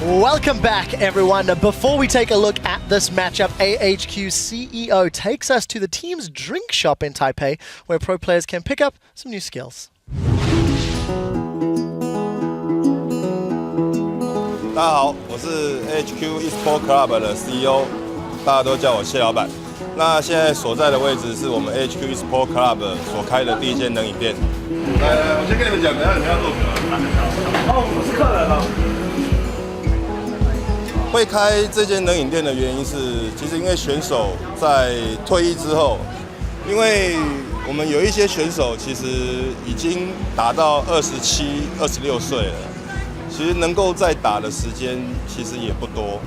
Welcome back, everyone. Before we take a look at this matchup, AHQ CEO takes us to the team's drink shop in Taipei, where pro players can pick up some new skills. 大家好，我是 AHQ eSports Club 的 CEO， 大家都叫我谢老板。那现在所在的位置是我们 AHQ eSports Club 所开的第一间冷饮店。我先跟你们讲，等一下你们要做什么？哦，我是客人哦。会开这间冷饮店的原因是，其实因为选手在退役之后，因为我们有一些选手其实已经达到27、26岁了。 其实能够再打的时间其实也不多。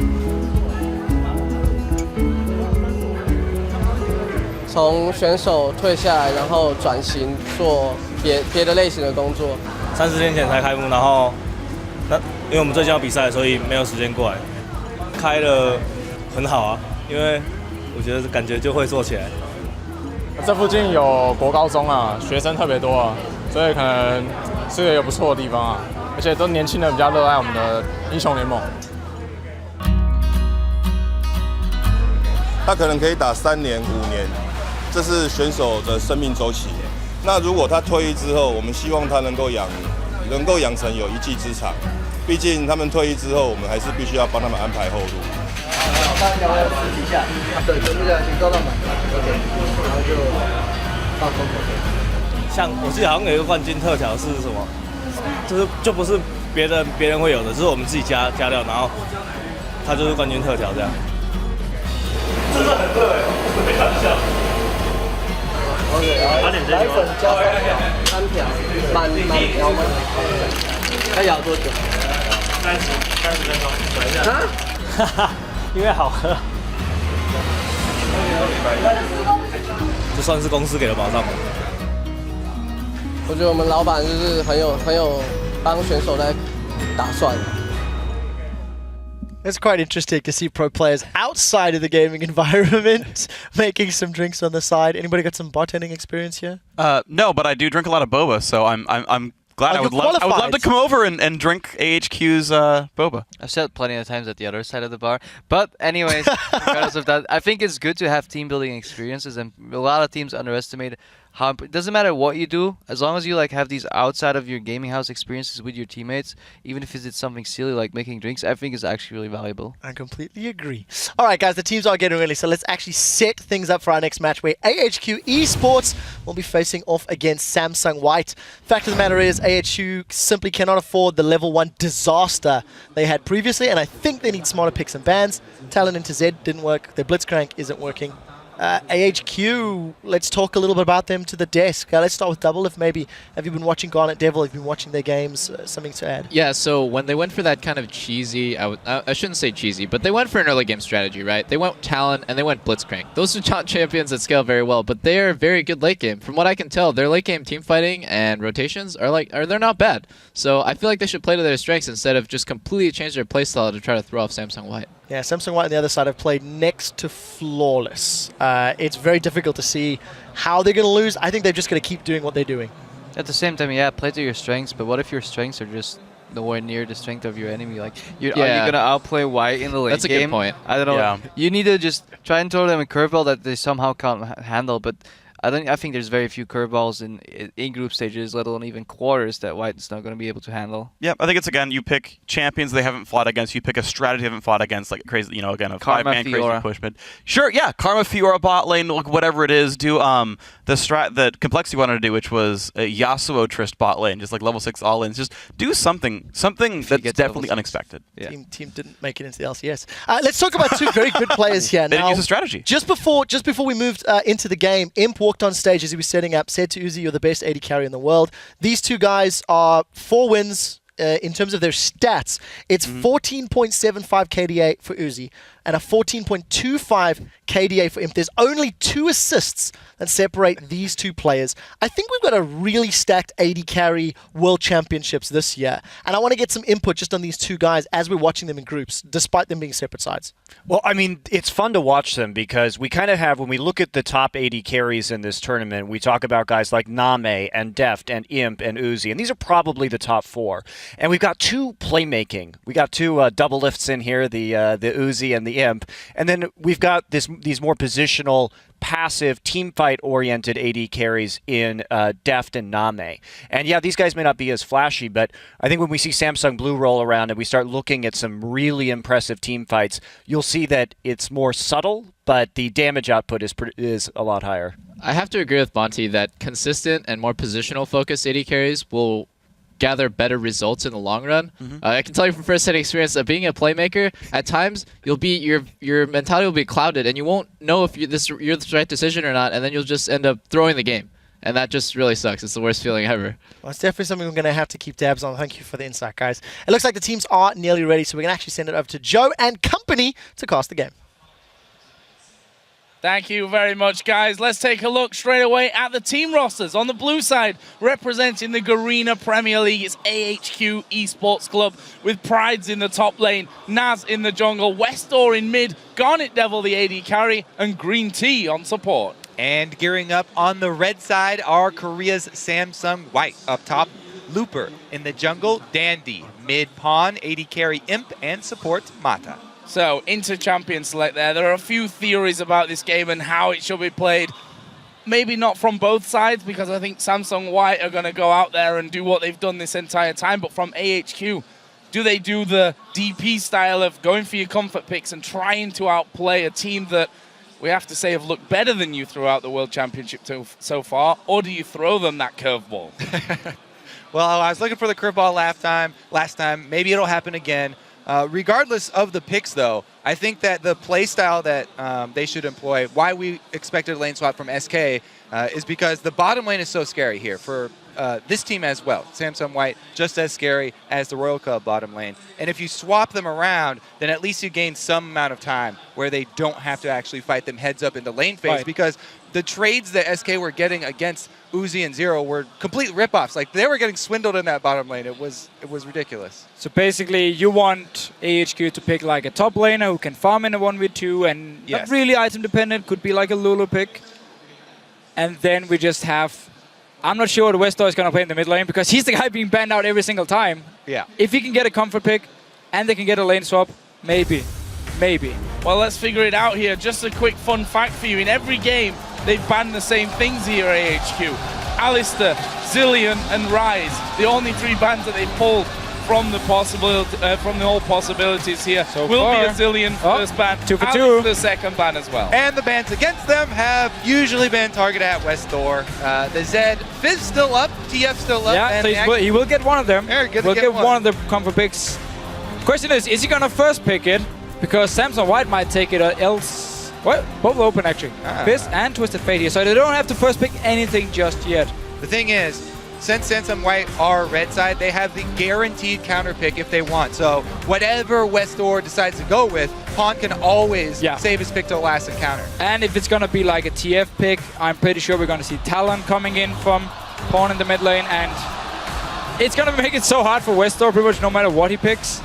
从选手退下来，然后转型做别的类型的工作。30天前才开幕，然后因为我们最近要比赛，所以没有时间过来。开了很好啊，因为我觉得感觉就会做起来。这附近有国高中啊，学生特别多啊，所以可能是一个不错的地方啊。 而且都年轻人比较热爱我们的英雄联盟。他可能可以打3年、5年，这是选手的生命周期。那如果他退役之后，我们希望他能够养成有一技之长。毕竟他们退役之后，我们还是必须要帮他们安排后路。大家要试一下，对，全部这样，请做到满，OK， 然后就放松口。像我记得好像有一个冠军特调是什么？ 就不是别人会有的，就是我们自己加料，然后它就是冠军特调这样。真的很热哎，没开玩笑。OK， 奶粉加3条，满条吗？要摇多久30分钟，等一下。啊？哈哈，因为好喝。这算是公司给的保障吗？ 我觉得我们老板就是很有帮选手在打算。 It's quite interesting to see pro players outside of the gaming environment making some drinks on the side. Anybody got some bartending experience here? No, but I do drink a lot of boba, so I'm glad. I would love to come over and drink AHQ's boba. I've said plenty of times at the other side of the bar. But anyways, regardless of that, I think it's good to have team building experiences, and a lot of teams underestimate how it doesn't matter what you do, as long as you like have these outside of your gaming house experiences with your teammates, even if it's something silly like making drinks, I think is actually really valuable. I completely agree. All right, guys, the teams are getting ready, so let's actually set things up for our next match, where AHQ eSports will be facing off against Samsung White. Fact of the matter is, AHQ simply cannot afford the level 1 disaster they had previously, and I think they need smarter picks and bans. Talon into Z didn't work. Their Blitzcrank isn't working. AHQ, let's talk a little bit about them to the desk. Let's start with Double. If maybe, have you been watching GarnetDevil? Have you been watching their games? Something to add? Yeah, so when they went for that kind of cheesy, I shouldn't say cheesy, but they went for an early game strategy, right? They went Talon and they went Blitzcrank. Those are not champions that scale very well, but they are very good late game. From what I can tell, their late game team fighting and rotations they're not bad. So I feel like they should play to their strengths instead of just completely change their playstyle to try to throw off Samsung White. Yeah, Samsung White on the other side have played next to flawless. It's very difficult to see how they're going to lose. I think they're just going to keep doing what they're doing. At the same time, yeah, play to your strengths, but what if your strengths are just nowhere near the strength of your enemy? Like, are you going to outplay White in the late game? That's a good point. I don't know. Yeah. You need to just try and throw them a curveball that they somehow can't handle, but I think there's very few curveballs in group stages, let alone even quarters, that White's not going to be able to handle. Yeah, I think it's, again, you pick champions they haven't fought against, you pick a strategy they haven't fought against, like crazy, you know, again, a Karma 5-man crazy Fiora. push. But sure, yeah, Karma Fiora bot lane, like whatever it is, do the complexity you wanted to do, which was a Yasuo Trist bot lane, just like level 6 all lanes. Just do something that's definitely unexpected. Yeah. Team didn't make it into the LCS. Let's talk about two very good players here. They didn't use a strategy. Just before we moved into the game, Imp walked on stage as he was setting up, said to Uzi, "You're the best AD carry in the world." These two guys are 4 wins in terms of their stats. It's 14.75 KDA for Uzi and a 14.25 KDA for Imp. There's only 2 assists that separate these two players. I think we've got a really stacked AD carry World Championships this year, and I want to get some input just on these two guys as we're watching them in groups, despite them being separate sides. Well, I mean, it's fun to watch them because we kind of have, when we look at the top 80 carries in this tournament, we talk about guys like Name and Deft and Imp and Uzi, and these are probably the top 4. And we've got 2 playmaking. We got 2 double lifts in here, the Uzi and the Imp, and then we've got these more positional, passive, team fight-oriented AD carries in Deft and Name. And yeah, these guys may not be as flashy, but I think when we see Samsung Blue roll around and we start looking at some really impressive team fights, you'll see that it's more subtle, but the damage output is a lot higher. I have to agree with Monty that consistent and more positional focused AD carries will gather better results in the long run. I can tell you from first-hand experience that being a playmaker, at times your mentality will be clouded, and you won't know if you're the right decision or not, and then you'll just end up throwing the game, and that just really sucks. It's the worst feeling ever. Well, it's definitely something we're going to have to keep tabs on. Thank you for the insight, guys. It looks like the teams are nearly ready, so we're going to actually send it over to Joe and company to cast the game. Thank you very much, guys. Let's take a look straight away at the team rosters. On the blue side, representing the Garena Premier League, it's AHQ Esports Club with Prydz in the top lane, Naz in the jungle, westdoor in mid, GarnetDevil the AD carry, and GreenTea on support. And gearing up on the red side are Korea's Samsung White. Up top, Looper. In the jungle, Dandy. Mid pawn, AD carry Imp, and support Mata. So, into champion select there. There are a few theories about this game and how it should be played. Maybe not from both sides, because I think Samsung White are going to go out there and do what they've done this entire time. But from AHQ, do they do the DP style of going for your comfort picks and trying to outplay a team that we have to say have looked better than you throughout the World Championship so far? Or do you throw them that curveball? Well, I was looking for the curveball last time. Maybe it'll happen again. Regardless of the picks, though, I think that the play style that they should employ, why we expected a lane swap from SK, is because the bottom lane is so scary here for this team as well. Samsung White, just as scary as the Royal Club bottom lane. And if you swap them around, then at least you gain some amount of time where they don't have to actually fight them heads up into lane phase, because the trades that SK were getting against Uzi and Zero were complete ripoffs. Like, they were getting swindled in that bottom lane. It was ridiculous. So basically, you want AHQ to pick like a top laner who can farm in a 1v2 and not really item dependent, could be like a Lulu pick. And then we just have, I'm not sure what westdoor is going to play in the mid lane, because he's the guy being banned out every single time. Yeah. If he can get a comfort pick and they can get a lane swap, maybe. Well, let's figure it out here. Just a quick fun fact for you. In every game, they've banned the same things here at AHQ. Alistair, Zillion, and Rise. The only 3 bans that they've pulled from the all possibilities here will be a Zillion first ban, 2 for 2. Alistair second ban as well. And the bans against them have usually been targeted at westdoor. The Zed, Fizz still up, TF still up. Yeah, and so he will get one of them. We'll get one of the comfort picks. Question is he going to first pick it? Because Samsung White might take it, or else... What? Both open, actually. Fizz and Twisted Fate here, so they don't have to first pick anything just yet. The thing is, since Samsung White are red side, they have the guaranteed counter pick if they want. So whatever westdoor decides to go with, Pawn can always save his pick till last and counter. And if it's going to be like a TF pick, I'm pretty sure we're going to see Talon coming in from Pawn in the mid lane, and it's going to make it so hard for westdoor pretty much no matter what he picks.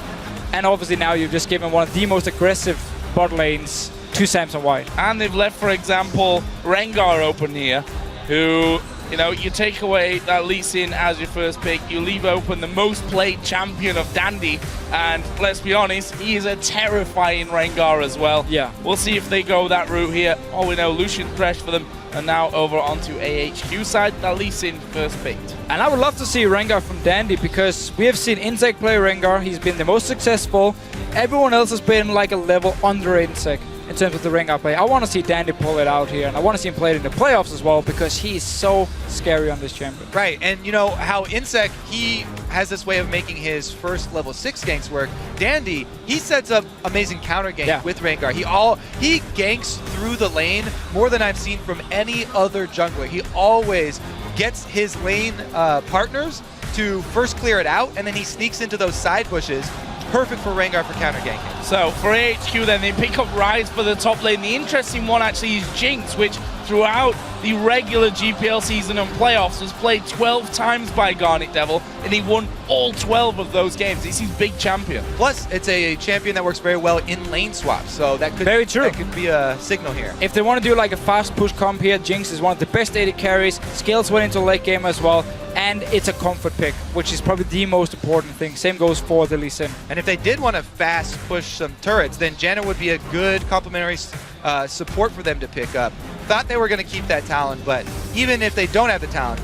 And obviously now you've just given one of the most aggressive bot lanes to Samsung White. And they've left, for example, Rengar open here, who, you know, you take away that Lee Sin as your first pick, you leave open the most played champion of Dandy, and let's be honest, he is a terrifying Rengar as well. Yeah. We'll see if they go that route here. All we know, Lucian Thresh for them, and now over onto AHQ side, that Lee Sin first picked. And I would love to see Rengar from Dandy, because we have seen Insec play Rengar. He's been the most successful. Everyone else has been like a level under Insec in terms of the Rengar play. I want to see Dandy pull it out here, and I want to see him play it in the playoffs as well, because he's so scary on this champion. Right, and you know how Insec, he has this way of making his first level 6 ganks work. Dandy, he sets up amazing counter gank with Rengar. He ganks through the lane more than I've seen from any other jungler. He always gets his lane partners to first clear it out, and then he sneaks into those side pushes, perfect for Rengar for counter ganking. So for AHQ then, they pick up Rise for the top lane. The interesting one actually is Jinx, which throughout the regular GPL season and playoffs was played 12 times by GarnetDevil, and he won all 12 of those games. He's his big champion. Plus, it's a champion that works very well in lane swaps, so that could, Very true. That could be a signal here. If they want to do like a fast push comp here, Jinx is one of the best AD carries, scales well into late game as well, and it's a comfort pick, which is probably the most important thing. Same goes for the Lee Sin. And if they did want to fast push some turrets, then Janna would be a good complementary support for them to pick up. Thought they were going to keep that Talon, but even if they don't have the Talon,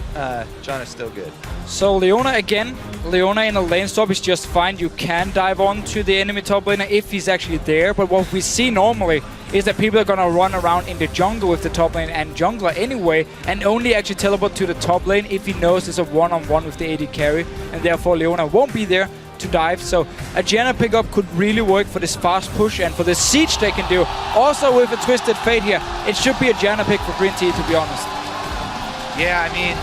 Janna's still good. So Leona again. Leona in a lane stop is just fine. You can dive on to the enemy top laner if he's actually there, but what we see normally is that people are going to run around in the jungle with the top lane and jungler anyway, and only actually teleport to the top lane if he knows there's a one-on-one with the AD carry, and therefore Leona won't be there to dive. So a Janna pickup could really work for this fast push and for the siege they can do. Also with a Twisted Fate here, it should be a Janna pick for GreenTea, to be honest. Yeah, I mean,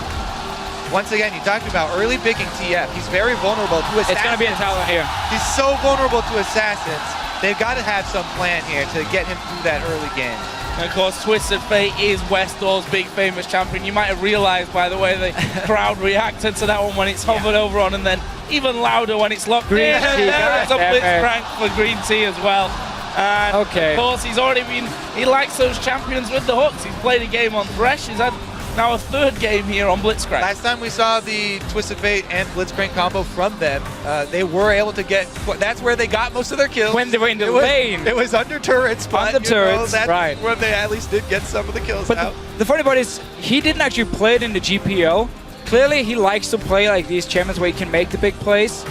once again, you talked about early picking TF. He's very vulnerable to assassins. It's going to be a Talon here. He's so vulnerable to assassins. They've got to have some plan here to get him through that early game. And of course, Twisted Fate is westdoor's big famous champion. You might have realized by the way the crowd reacted to that one when it's hovered over on, and then even louder when it's locked in. There's a Blitzcrank for GreenTea as well. And of course, he's already been, he likes those champions with the hooks. He's played a game on Thresh. He's had now a third game here on Blitzcrank. Last time we saw the Twisted Fate and Blitzcrank combo from them, they were able to get, that's where they got most of their kills. When they were in the lane. It was under turrets, but on the turrets, that's right. where they at least did get some of the kills but out. The funny part is, he didn't actually play it in the GPL. Clearly, he likes to play like these champions where he can make the big plays.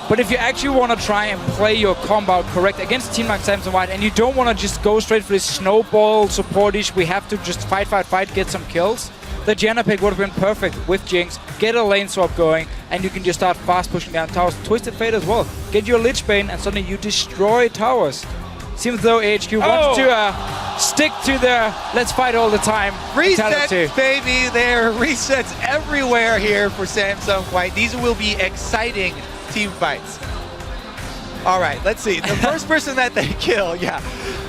But if you actually want to try and play your combo correct against a team like Samson White, and you don't want to just go straight for this snowball support-ish, we have to just fight, get some kills, the Janna pick would have been perfect with Jinx. Get a lane swap going, and you can just start fast pushing down towers. Twisted Fate as well. Get your Lich Bane, and suddenly you destroy towers. Seems though AHQ wants to stick to the let's fight all the time mentality. Reset, baby. There are resets everywhere here for Samsung White. These will be exciting team fights. All right, let's see. The first person that they kill,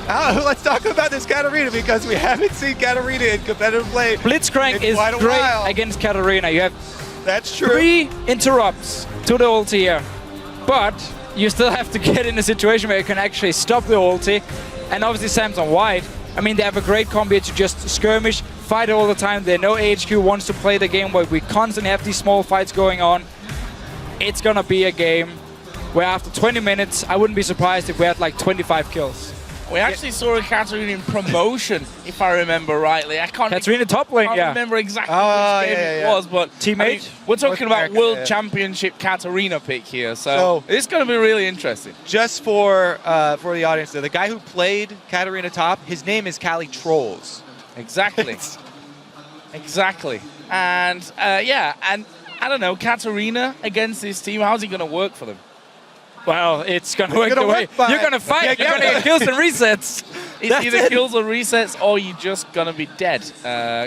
let's talk about this Katarina, because we haven't seen Katarina in competitive play. Blitzcrank is great against Katarina. You have That's true. 3 interrupts to the ulti here, but you still have to get in a situation where you can actually stop the ulti. And obviously Samsung White, I mean, they have a great combo to just skirmish, fight all the time. They know AHQ wants to play the game where we constantly have these small fights going on. It's gonna be a game where after 20 minutes, I wouldn't be surprised if we had like 25 kills. We actually saw a Katarina in promotion, if I remember rightly. I can't Katarina top lane, remember exactly which game it was, but teammate. I mean, we're talking about America, World Championship Katarina pick here, so it's going to be really interesting. Just for the audience, the guy who played Katarina top, his name is Cali Trolls. Exactly. Exactly. And and I don't know, Katarina against this team, how's it going to work for them? Well, it's going to work the way you're going to fight. You're going to get kills and resets. It's either kills or resets, or you're just going to be dead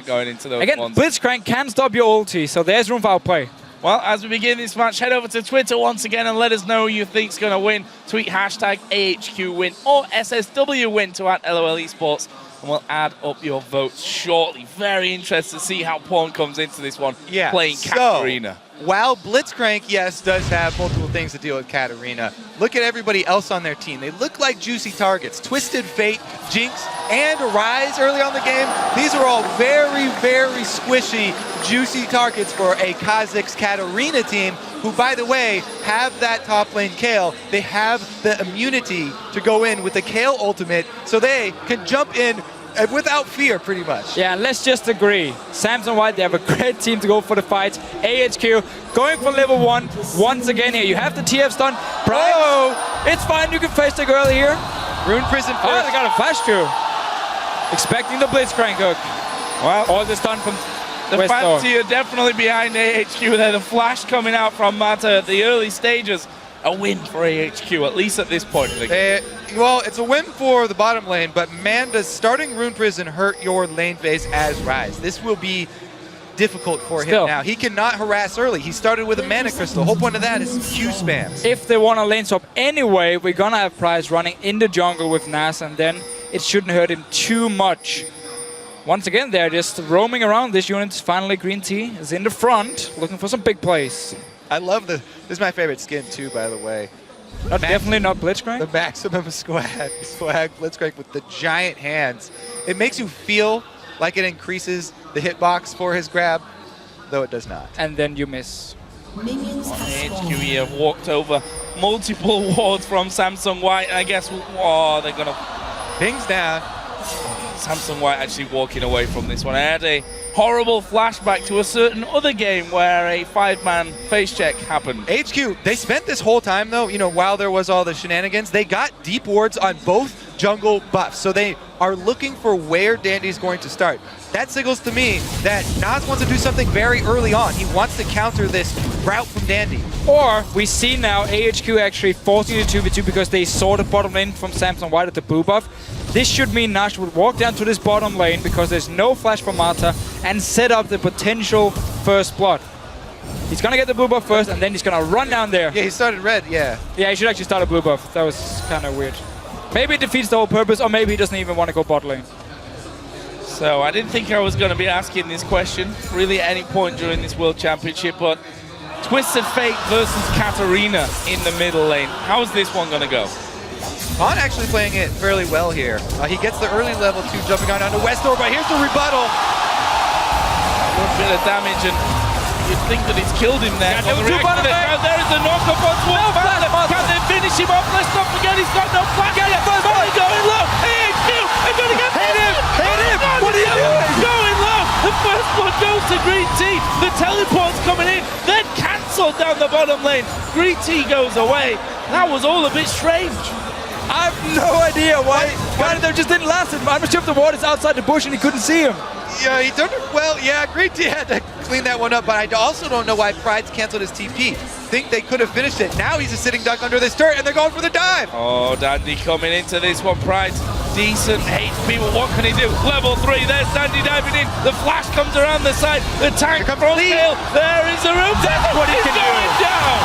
going into those Again, ones. Blitzcrank can stop your ulti, so there's room for outplay. Well, as we begin this match, head over to Twitter once again and let us know who you think's going to win. Tweet hashtag AHQ win or SSW win to @LOL eSports, and we'll add up your votes shortly. Very interested to see how Pawn comes into this one playing Katarina. While Blitzcrank, yes, does have multiple things to deal with Katarina, look at everybody else on their team. They look like juicy targets. Twisted Fate, Jinx, and Rise early on the game. These are all very, very squishy, juicy targets for a Kha'Zix Katarina team, who, by the way, have that top lane Kayle. They have the immunity to go in with the Kayle ultimate, so they can jump in without fear, pretty much. Yeah, let's just agree. Samsung White, they have a great team to go for the fights. AHQ going for level 1 once again here. You have the TF stun. Prydz, it's fine. You can face the girl here. Rune Prison first. Oh, they got a flash too. Expecting the Blitzcrank hook. Well, all the stun from the fancy are definitely behind AHQ there. The flash coming out from Mata at the early stages. A win for AHQ, at least at this point of the game. Well, it's a win for the bottom lane, but man, does starting Rune Prison hurt your lane phase as Rise. This will be difficult for Still. him now. He cannot harass early. He started with a mana crystal. The whole point of that is Q spams. If they want to lane swap anyway, we're gonna have Prydz running in the jungle with Nas, and then it shouldn't hurt him too much. Once again, they're just roaming around. This unit, finally GreenTea is in the front, looking for some big plays. I love this is my favorite skin too, by the way. Definitely not Blitzcrank. The maximum swag Blitzcrank with the giant hands. It makes you feel like it increases the hitbox for his grab, though it does not. And then you miss. AHQ here have walked over multiple wards from Samsung White, and I guess, oh, they're gonna pings down. Samsung White actually walking away from this one. I had a horrible flashback to a certain other game where a 5-man face check happened. HQ, they spent this whole time though, you know, while there was all the shenanigans, they got deep wards on both jungle buffs. So they are looking for where Dandy's going to start. That signals to me that Nas wants to do something very early on. He wants to counter this route from Dandy. Or we see now AHQ actually forcing the 2v2 because they saw the bottom lane from Samsung White at the blue buff. This should mean Nash would walk down to this bottom lane because there's no flash from Mata and set up the potential first blood. He's gonna get the blue buff first and then he's gonna run down there. Yeah, he started red, yeah. Yeah, he should actually start a blue buff. That was kind of weird. Maybe it defeats the whole purpose, or maybe he doesn't even want to go bot lane. So I didn't think I was going to be asking this question really at any point during this World Championship, but Twisted Fate versus Katarina in the middle lane. How's this one going to go? Han actually playing it fairly well here. He gets the early level 2 jumping on onto westdoor, but here's the rebuttal. A little bit of damage, and you'd think that it's killed him there. Yeah, there is a knock-up on Swan. Can they finish him off? Let's not forget he's got no flash. He's going low. AHQ, they're going to get hit him. What are you doing? Going low. The first one goes to GreenTea. The teleport's coming in, then cancelled down the bottom lane. GreenTea goes away. That was all a bit strange. I have no idea why GarnetDevil just didn't last him. I'm not sure if the ward is outside the bush and he couldn't see him. Yeah, he turned it well. Yeah, GreenTea had to clean that one up, but I also don't know why Prydz canceled his TP. Think they could have finished it. Now he's a sitting duck under this turret, and they're going for the dive. Oh, Dandy coming into this one. Prydz, decent HP, but what can he do? Level 3, there's Dandy diving in. The flash comes around the side. The tank from tail. There is a room. That's what he can going do. down.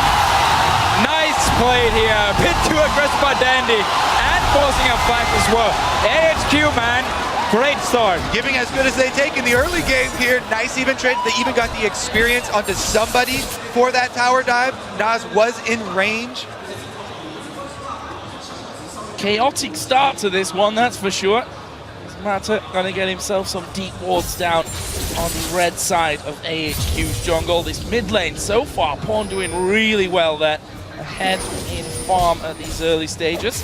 Nice played here. A bit too aggressive by Dandy, and forcing a flash as well. AHQ, man. Great start. Giving as good as they take in the early game here. Nice even trade. They even got the experience onto somebody for that tower dive. Nas was in range. Chaotic start to this one, that's for sure. Mata gonna get himself some deep wards down on the red side of AHQ's jungle. This mid lane so far, Pawn doing really well there. Ahead in farm at these early stages.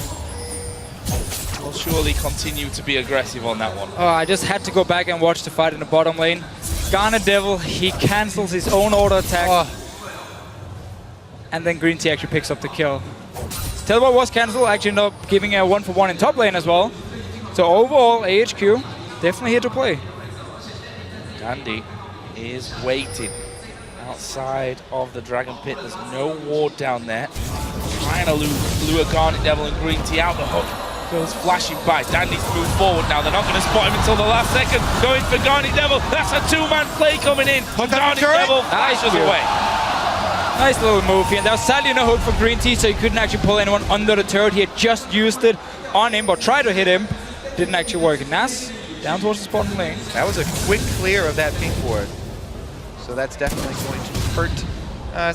Will surely continue to be aggressive on that one. Oh, I just had to go back and watch the fight in the bottom lane. GarnetDevil, he cancels his own auto attack. And then GreenTea actually picks up the kill. Teleport was cancelled, actually ended up giving a 1-for-1 in top lane as well. So overall, AHQ definitely here to play. Dandy is waiting outside of the Dragon Pit. There's no ward down there. Trying to lure GarnetDevil and GreenTea out the hook. Goes flashing by. Dandy's moved forward now. They're not going to spot him until the last second. Going for GarnetDevil. That's a 2-man play coming in. GarnetDevil flashes away. Nice little move here. And there was sadly no hook for GreenTea, so he couldn't actually pull anyone under the turret. He had just used it on him, or tried to hit him. Didn't actually work. Nas down towards the bottom lane. That was a quick clear of that pink ward. So that's definitely going to hurt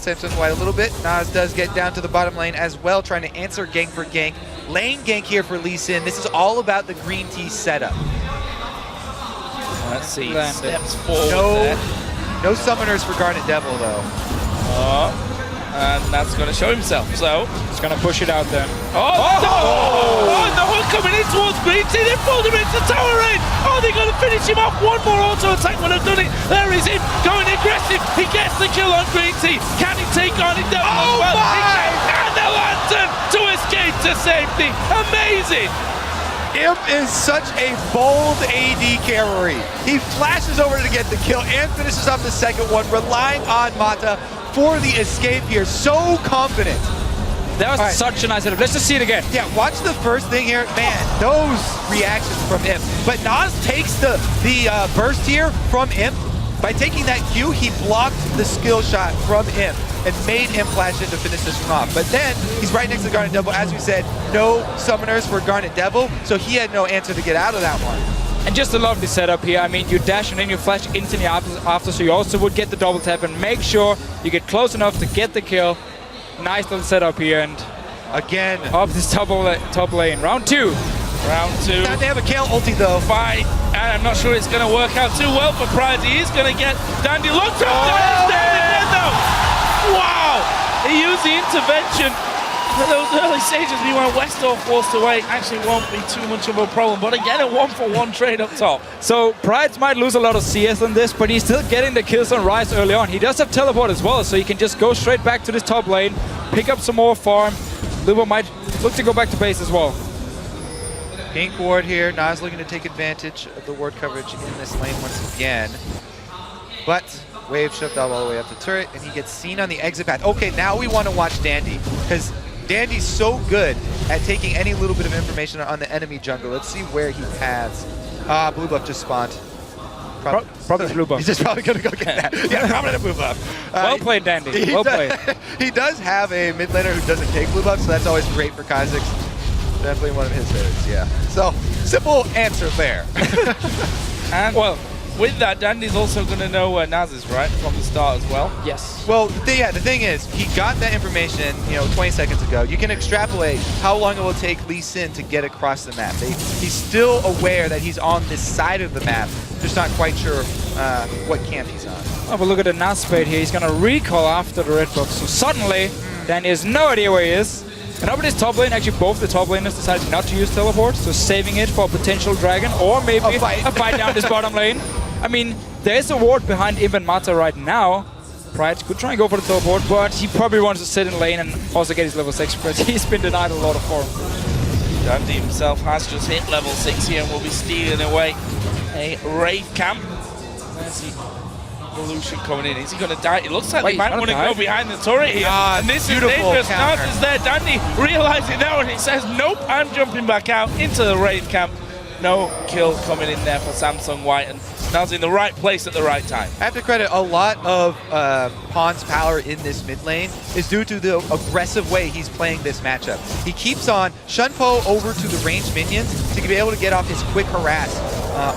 Samsung White a little bit. Nas does get down to the bottom lane as well, trying to answer gank for gank. Lane gank here for Lee Sin. This is all about the GreenTea setup. Let's see. Steps forward. No summoners for GarnetDevil though. And that's going to show himself. So he's going to push it out then. The hook coming in towards GreenTea. They pulled him into tower range. Oh, they're going to finish him off. One more auto attack would have done it. There is him going aggressive. He gets the kill on GreenTea. Can he take GarnetDevil as well? He can. And the lantern to escape to safety. Amazing. Imp is such a bold AD carry. He flashes over to get the kill and finishes off the second one, relying on Mata for the escape here. So confident. That was such a nice setup. Let's just see it again. Yeah, watch the first thing here. Man, those reactions from Imp. But Nas takes the burst here from Imp By taking that Q, he blocked the skill shot from him and made him flash in to finish this one off. But then, he's right next to GarnetDevil. As we said, no summoners for GarnetDevil, so he had no answer to get out of that one. And just a lovely setup here. I mean, you dash and then you flash instantly after, so you also would get the double tap and make sure you get close enough to get the kill. Nice little setup here, and again, up this top lane. Round 2. Round 2. Now they have a Kale ulti though. Fight, and I'm not sure it's going to work out too well for Prydz. He is going to get Dandy locked up. Wow! He used the intervention for those early stages. Meanwhile, westdoor forced away. Actually won't be too much of a problem, but again, a 1-for-1 trade up top. So Prydz might lose a lot of CS on this, but he's still getting the kills on Rise early on. He does have teleport as well, so he can just go straight back to this top lane, pick up some more farm. Lubo might look to go back to base as well. Pink ward here. Nas looking to take advantage of the ward coverage in this lane once again. But wave shoved all the way up the turret, and he gets seen on the exit path. Okay, now we want to watch Dandy, because Dandy's so good at taking any little bit of information on the enemy jungle. Let's see where he paths. Blue buff just spawned. Probably blue buff. He's just probably going to go get that. Yeah, probably a blue buff. Well played, Dandy. Well played. He does have a mid laner who doesn't take blue buff, so that's always great for Kha'Zix. Definitely one of his favorites, yeah. So, simple answer there. And well, with that, Dandy's also going to know where Naz is, right, from the start as well? Yes. Well, the thing is, he got that information, 20 seconds ago. You can extrapolate how long it will take Lee Sin to get across the map. He's still aware that he's on this side of the map, just not quite sure what camp he's on. Oh, but look at the Naz spade here. He's going to recall after the red box. So suddenly, Dandy has no idea where he is. And up in this top lane, actually both the top laners decided not to use teleport, so saving it for a potential dragon or maybe a fight down this bottom lane. I mean, there's a ward behind Imp and Mata right now. Prydz could try and go for the teleport, but he probably wants to sit in lane and also get his level 6 because he's been denied a lot of farm. Dandy himself has just hit level 6 here and will be stealing away a Wraith camp. There's the evolution coming in. Is he going to die? It looks like they might want to go behind the turret here. And this is dangerous. Naz is there. Dandy realizing that and he says, nope, I'm jumping back out into the Wraith camp. No kill coming in there for Samsung White, and Naz in the right place at the right time. I have to credit a lot of Pawn's power in this mid lane is due to the aggressive way he's playing this matchup. He keeps on Shunpo over to the ranged minions to be able to get off his quick harass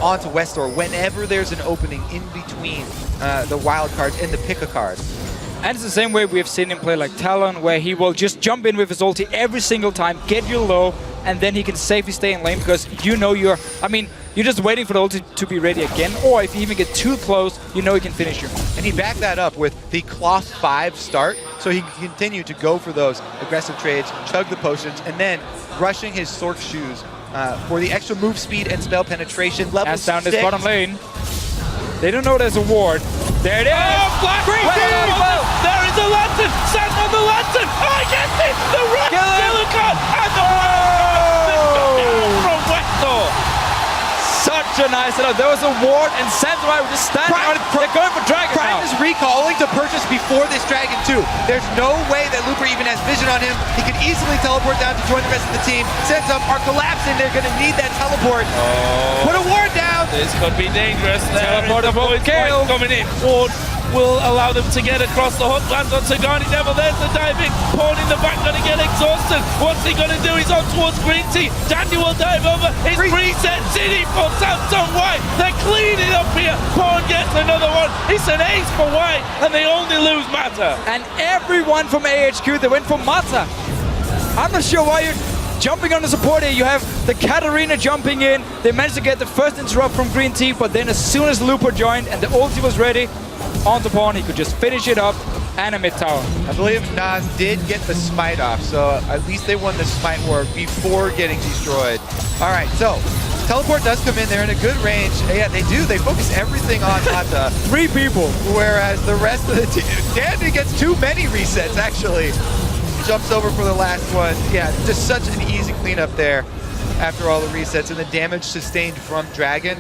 onto westdoor whenever there's an opening in between the wild cards and the pick a card. And it's the same way we have seen him play like Talon, where he will just jump in with his ulti every single time, get you low, and then he can safely stay in lane because you're just waiting for the ulti to be ready again, or if you even get too close, you know he can finish you. And he backed that up with the cloth 5 start, so he can continue to go for those aggressive trades, chug the potions, and then rushing his Sork shoes for the extra move speed and spell penetration. Level 6. Down this bottom lane. They don't know there's a ward. There it is! Oh, Black there is a lantern! Stand on the lantern! I get it! The red silicon! And the from westdoor! Such a nice setup. There was a ward and Samurai were just standing on it. They're going for dragon now. Prydz is recalling to purchase before this dragon too. There's no way that Looper even has vision on him. He could easily teleport down to join the rest of the team. Sets up, are collapsing. They're going to need that teleport. Put a ward down. This could be dangerous. Teleport of Kale coming in. Ward will allow them to get across the hook. Lands onto GarnetDevil. There's the diving. Pawn in the back going to get exhausted. What's he going to do? He's on towards GreenTea. Dandy will dive over. His reset city for Samsung White. They're cleaning up here. Pawn gets another one. It's an ace for White, and they only lose Mata. And everyone from AHQ, they went for Mata. I'm not sure why you're jumping on the support here. You have the Katarina jumping in. They managed to get the first interrupt from GreenTea, but then as soon as Looper joined and the ulti was ready, onto Pawn, he could just finish it up and a mid tower. I believe Nas did get the smite off, so at least they won the smite war before getting destroyed. All right, so teleport does come in. They're in a good range. Yeah, they do. They focus everything on Mata. 3 people. Whereas the rest of the team, Dandy gets too many resets, actually. Jumps over for the last one. Yeah, just such an easy cleanup there after all the resets and the damage sustained from Dragon.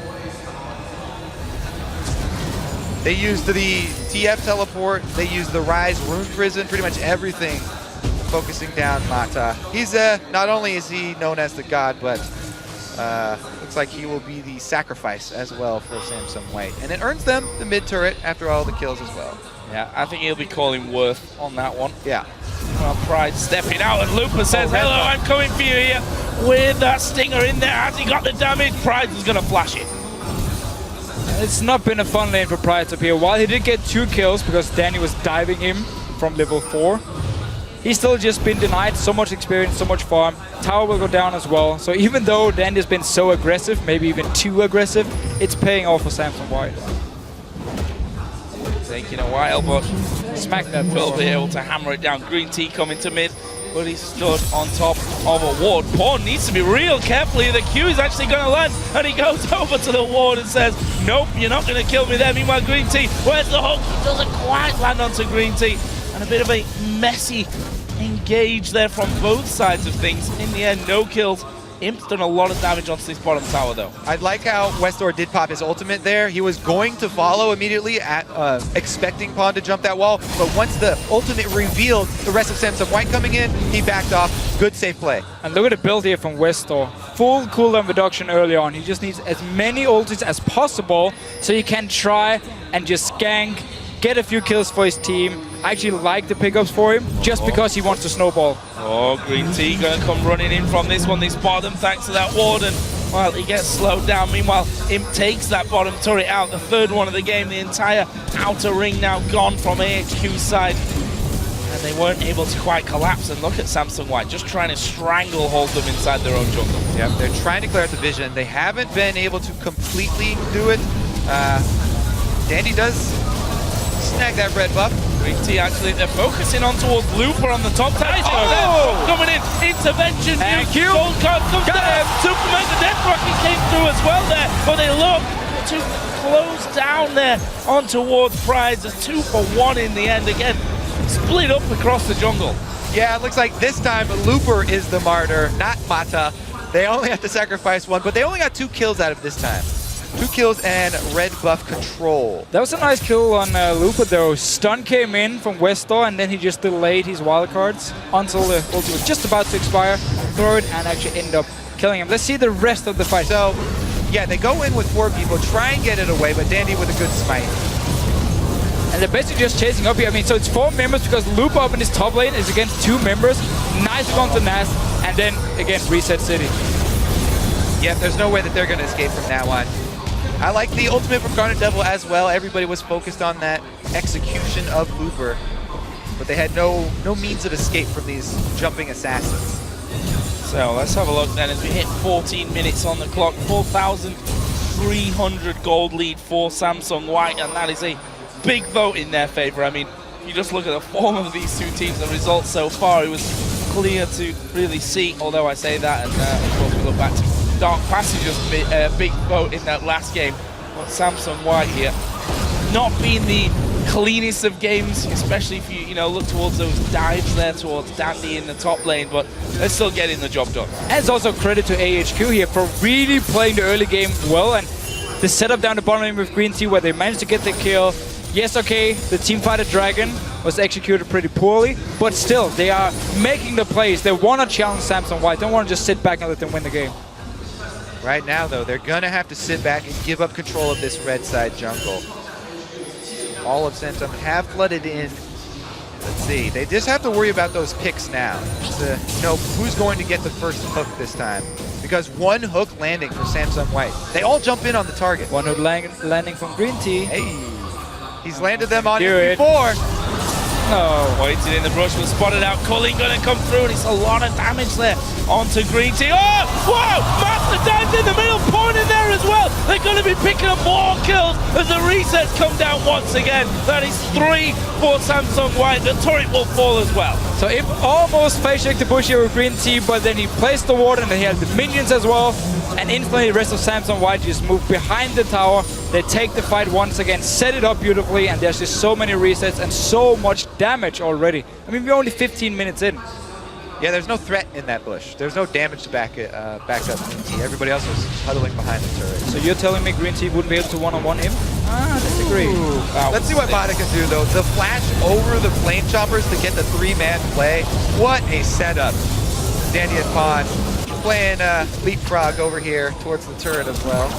They used the TF teleport, they used the Rise Rune Prison, pretty much everything focusing down Mata. He's not only is he known as the god, but looks like he will be the sacrifice as well for Samsung White. And it earns them the mid turret after all the kills as well. Yeah, I think he'll be calling Worth on that one. Yeah. Well, Prydz stepping out, and Looper says, hello, I'm coming for you here. With that stinger in there, has he got the damage? Prydz is going to flash it. It's not been a fun lane for Prydz up here. While he did get 2 kills because Danny was diving him from level 4, he's still just been denied so much experience, so much farm. Tower will go down as well. So even though Danny's been so aggressive, maybe even too aggressive, it's paying off for Samsung White. Taking a while, but smack that. Will be able to hammer it down. GreenTea coming to mid, but he stood on top of a ward. Pawn needs to be real careful here. The Q is actually going to land, and he goes over to the ward and says, nope, you're not going to kill me there. Meanwhile, GreenTea, where's the hook? He doesn't quite land onto GreenTea. And a bit of a messy engage there from both sides of things. In the end, no kills. Imp's done a lot of damage onto this bottom tower, though. I like how westdoor did pop his ultimate there. He was going to follow immediately, at expecting Pawn to jump that wall, but once the ultimate revealed the rest of Samsung White coming in, he backed off. Good safe play. And look at the build here from westdoor. Full cooldown reduction early on. He just needs as many ultis as possible so he can try and just gank, get a few kills for his team. I actually like the pickups for him just because he wants to snowball. Oh, GreenTea going to come running in from this one, this bottom, thanks to that ward, and well, he gets slowed down. Meanwhile, Imp takes that bottom turret out, the third one of the game. The entire outer ring now gone from AHQ's side, and they weren't able to quite collapse. And look at Samsung White, just trying to stranglehold them inside their own jungle. Yeah, they're trying to clear out the vision. They haven't been able to completely do it. Dandy does snag that red buff. GreenTea actually, they're focusing on towards Looper on the top side. Coming in, intervention. Thank you. Gold card comes down. Superman, the death rocket came through as well there, but they look to close down there on towards Prydz. A 2 for 1 in the end. Again, split up across the jungle. Yeah, it looks like this time Looper is the martyr, not Mata. They only have to sacrifice 1, but they only got 2 kills out of this time. 2 kills and red buff control. That was a nice kill on Looper though. Stun came in from westdoor and then he just delayed his wildcards until the ulti was just about to expire, throw it, and actually end up killing him. Let's see the rest of the fight. So, yeah, they go in with 4 people, try and get it away, but Dandy with a good smite. And they're basically just chasing up here. I mean, so it's 4 members because Looper up in his top lane is against 2 members. Nice one to Nas, and then again, reset city. Yeah, there's no way that they're going to escape from now on. I like the ultimate from GarnetDevil as well. Everybody was focused on that execution of Looper, but they had no means of escape from these jumping assassins. So let's have a look then as we hit 14 minutes on the clock. 4,300 gold lead for Samsung White, and that is a big vote in their favor. I mean, if you just look at the form of these 2 teams, the results so far, it was clear to really see, although I say that, and of course we look back to Dark Passage's big vote in that last game. But Samsung White here, not being the cleanest of games, especially if you look towards those dives there towards Dandy in the top lane, but they're still getting the job done. And it's also credit to AHQ here for really playing the early game well, and the setup down the bottom lane with GreenTea where they managed to get the kill. Yes, okay, the Teamfighter Dragon was executed pretty poorly, but still, they are making the plays. They want to challenge Samsung White. They don't want to just sit back and let them win the game. Right now, though, they're going to have to sit back and give up control of this red side jungle. All of Samsung have flooded in. Let's see. They just have to worry about those picks now. To know who's going to get the first hook this time. Because 1 hook landing for Samsung White. They all jump in on the target. 1 hook landing from GreenTea. Hey. He's landed them on it before. No. Waiting in the brush, was spotted out. Culling gonna come through, and it's a lot of damage there onto GreenTea. Oh, wow! Master dives in the middle, point in there as well. They're gonna be picking up more kills as the resets come down once again. That is 3 for Samsung White. The turret will fall as well. So Imp almost face checked the bush here with GreenTea, but then he placed the ward and then he had the minions as well. And instantly the rest of Samsung White just moved behind the tower. They take the fight once again, set it up beautifully, and there's just so many resets and so much damage already. I mean, we're only 15 minutes in. Yeah, there's no threat in that bush. There's no damage to back up GreenTea. Everybody else was huddling behind the turret. So you're telling me GreenTea wouldn't be able to one-on-one him? Ah, disagree. Let's see what Mata can do, though. The flash over the flame choppers to get the 3-man play. What a setup. Dandy and Pawn playing leapfrog over here towards the turret as well.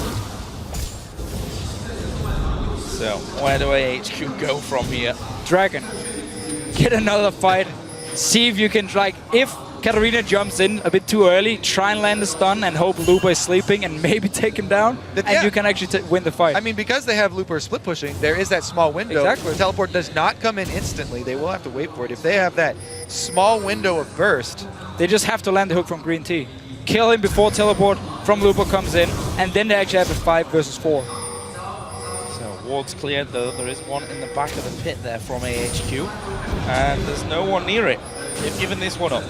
So, where do AHQ go from here? Dragon, get another fight. See if you can, like, if Katarina jumps in a bit too early, try and land the stun and hope Lupa is sleeping and maybe take him down, and you can actually win the fight. I mean, because they have Looper split pushing, there is that small window. Exactly. The teleport does not come in instantly. They will have to wait for it. If they have that small window of burst, they just have to land the hook from GreenTea. Kill him before teleport from Lupa comes in, and then they actually have a 5 versus 4. So, ward's cleared though. There is one in the back of the pit there from AHQ, and there's no one near it. They've given this one up.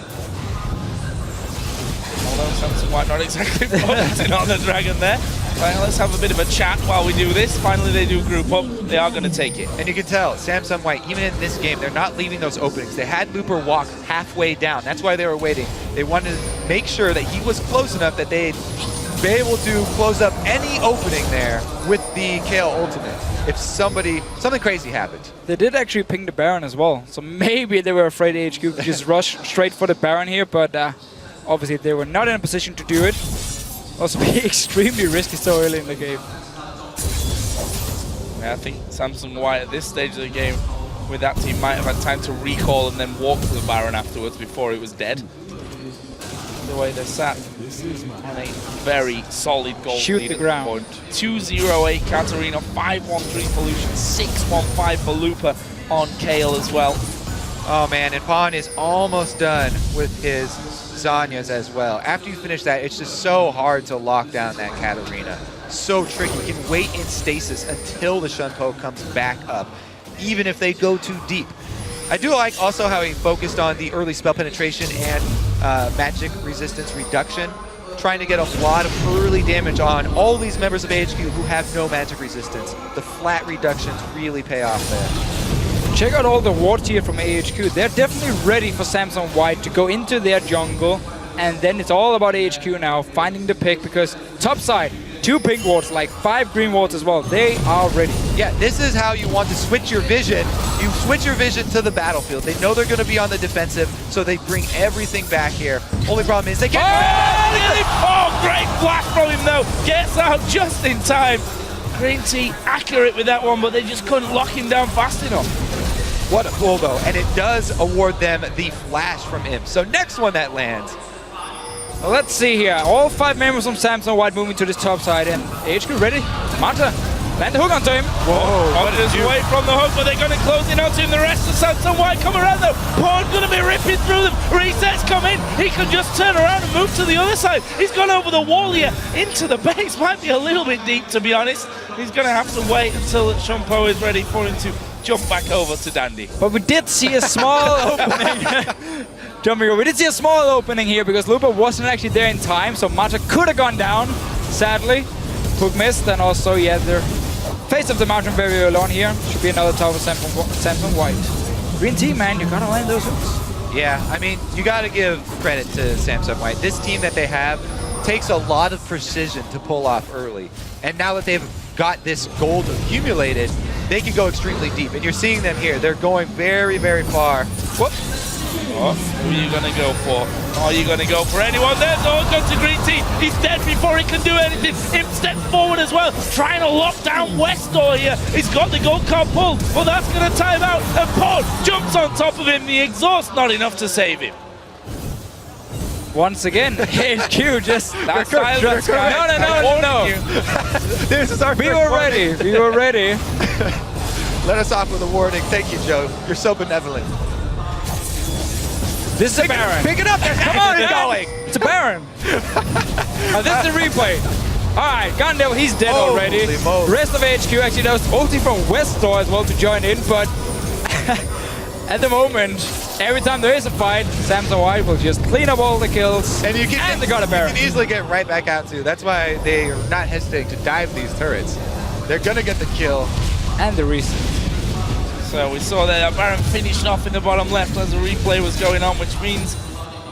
Although Samsung White not exactly focusing on the Dragon there. Right, let's have a bit of a chat while we do this. Finally, they do group up. They are going to take it. and you can tell, Samsung White, even in this game, they're not leaving those openings. They had Looper walk halfway down. That's why they were waiting. They wanted to make sure that he was close enough that they'd be able to close up any opening there with the KO ultimate if something crazy happened. They did actually ping the Baron as well, so maybe they were afraid AHQ could just rush straight for the Baron here, but obviously they were not in a position to do it. Also be extremely risky so early in the game. Yeah, I think Samsung White at this stage of the game with that team might have had time to recall and then walk to the Baron afterwards before it was dead. The way they're sat on a very solid goal Shoot lead the at ground. Point. 2-0-8 Katarina, 5-1-3 for Lucian, 6-1-5 for Lupa on Kale as well. Oh man, and Pawn is almost done with his Zanyas as well. After you finish that, it's just so hard to lock down that Katarina. So tricky. You can wait in stasis until the Shunpo comes back up, even if they go too deep. I do like also how he focused on the early spell penetration and magic resistance reduction, trying to get a lot of early damage on all these members of AHQ who have no magic resistance. The flat reductions really pay off there. Check out all the wards here from AHQ. They're definitely ready for Samsung White to go into their jungle, and then it's all about AHQ now finding the pick, because top side, 2 pink wards, like 5 green wards as well. They are ready. Yeah, this is how you want to switch your vision. You switch your vision to the battlefield. They know they're going to be on the defensive, so they bring everything back here. Only problem is they get... Oh, great flash from him though. Gets out just in time. GreenTea accurate with that one, but they just couldn't lock him down fast enough. What a pull though, and it does award them the flash from him. So next one that lands. Well, let's see here. All 5 members from Samsung White moving to this top side, and AHQ ready. Manta, land the hook onto him. Whoa, Hunter's away from the hook, but they're going to close in onto him. The rest of Samsung White come around though. Pawn's going to be ripping through them. Resets come in. He can just turn around and move to the other side. He's gone over the wall here into the base. Might be a little bit deep, to be honest. He's going to have to wait until Shunpo is ready for him to jump back over to Dandy. But we did see a small opening. Jumping over. We did see a small opening here because Lupa wasn't actually there in time, so Mata could have gone down, sadly. Hook missed, and also, yeah, the face of the mountain very early on here. Should be another tower for Samsung White. GreenTea, man, you gotta land those hooks. Yeah, I mean, you gotta give credit to Samsung White. This team that they have takes a lot of precision to pull off early. And now that they've got this gold accumulated, they can go extremely deep. And you're seeing them here. They're going very, very far. Whoop. Oh, who are you going to go for? Are you going to go for anyone? There's no go to GreenTea. He's dead before he can do anything. Imp steps forward as well, trying to lock down westdoor here. He's got the gold card pulled, but that's going to time out. And Paul jumps on top of him. The exhaust not enough to save him. Once again, AHQ just... That's silence, guys. No. This is our We were ready. We were ready. Let us off with a warning. Thank you, Joe. You're so benevolent. This is a Baron. Pick it up. Come on, it's going. It's a Baron. This is the replay. All right, GarnetDevil, he's dead already. Rest of AHQ actually knows ulti from westdoor as well to join in, but at the moment, every time there is a fight, Samsung White will just clean up all the kills, and they got a Baron. You can easily get right back out too. That's why they are not hesitating to dive these turrets. They're gonna get the kill. And the reset. So we saw that Baron finished off in the bottom left as the replay was going on, which means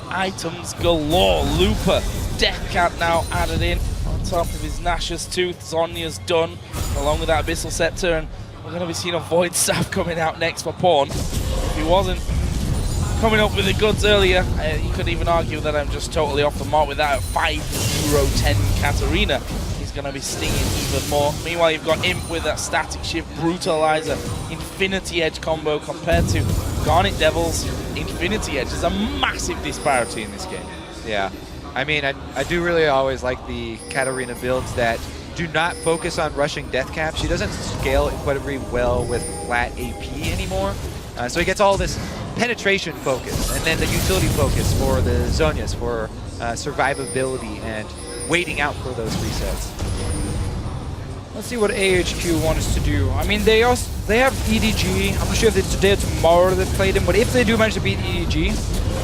items galore. Looper, Death Cat now added in on top of his Nash's Tooth. Zonya's done, along with that Abyssal Scepter, and we're going to be seeing a Void Staff coming out next for Pawn. If he wasn't coming up with the goods earlier. You could even argue that I'm just totally off the mark with that 5-0-10 Katarina. He's going to be stinging even more. Meanwhile, you've got Imp with that static shift, brutalizer, infinity edge combo compared to GarnetDevil's infinity edge. There's a massive disparity in this game. Yeah. I mean, I do really always like the Katarina builds that do not focus on rushing death cap. She doesn't scale incredibly well with flat AP anymore. So he gets all this penetration focus and then the utility focus for the Zhonyas for survivability and waiting out for those resets. Let's see what AHQ wants to do. I mean, they have EDG. I'm not sure if it's today or tomorrow they played them, but if they do manage to beat EDG,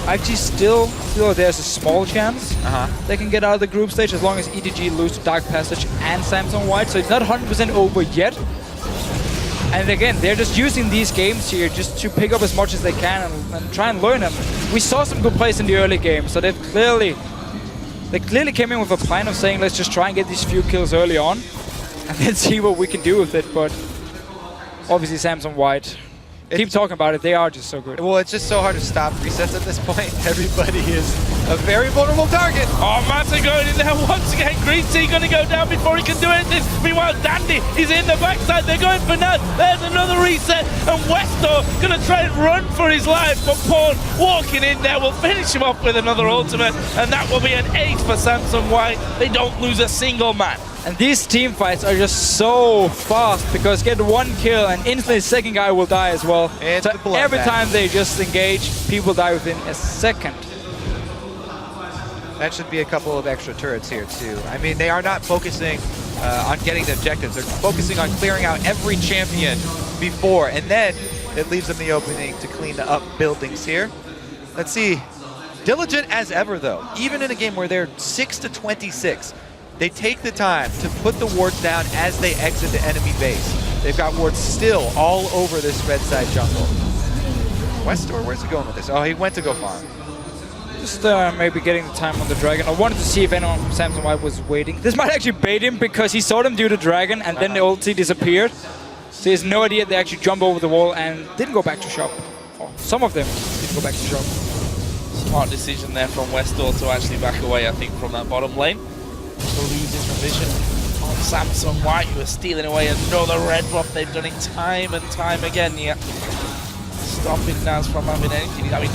I actually still feel there's a small chance they can get out of the group stage as long as EDG lose to Dark Passage and Samsung White. So it's not 100% over yet. And again, they're just using these games here just to pick up as much as they can and try and learn them. We saw some good plays in the early game, so they clearly came in with a plan of saying, let's just try and get these few kills early on and then see what we can do with it. But obviously Samsung White, keep talking about it, they are just so good. Well, it's just so hard to stop resets at this point. Everybody is a very vulnerable target. Oh, Mata going in there once again. GreenTea going to go down before he can do anything. Meanwhile, Dandy is in the backside. They're going for Naz. There's another reset. And westdoor going to try and run for his life. But Pawn walking in there will finish him off with another ultimate. And that will be an 8 for Samsung White. They don't lose a single man. And these team fights are just so fast because get one kill and instantly the second guy will die as well. So every time they just engage, people die within a second. That should be a couple of extra turrets here too. I mean, they are not focusing on getting the objectives. They're focusing on clearing out every champion before, and then it leaves them the opening to clean up buildings here. Let's see. Diligent as ever though, even in a game where they're 6-26. They take the time to put the wards down as they exit the enemy base. They've got wards still all over this red side jungle. westdoor, where's he going with this? Oh, he went to go farm. Just maybe getting the time on the dragon. I wanted to see if anyone from Samsung White was waiting. This might actually bait him because he saw them do the dragon and then the ulti disappeared. So he has no idea they actually jumped over the wall and didn't go back to shop. Oh, some of them didn't go back to shop. Smart decision there from westdoor to actually back away, I think, from that bottom lane. Losing the vision on Samsung White, who are stealing away another red buff. They've done it time and time again. Yeah, stopping Naz from having anything. I mean,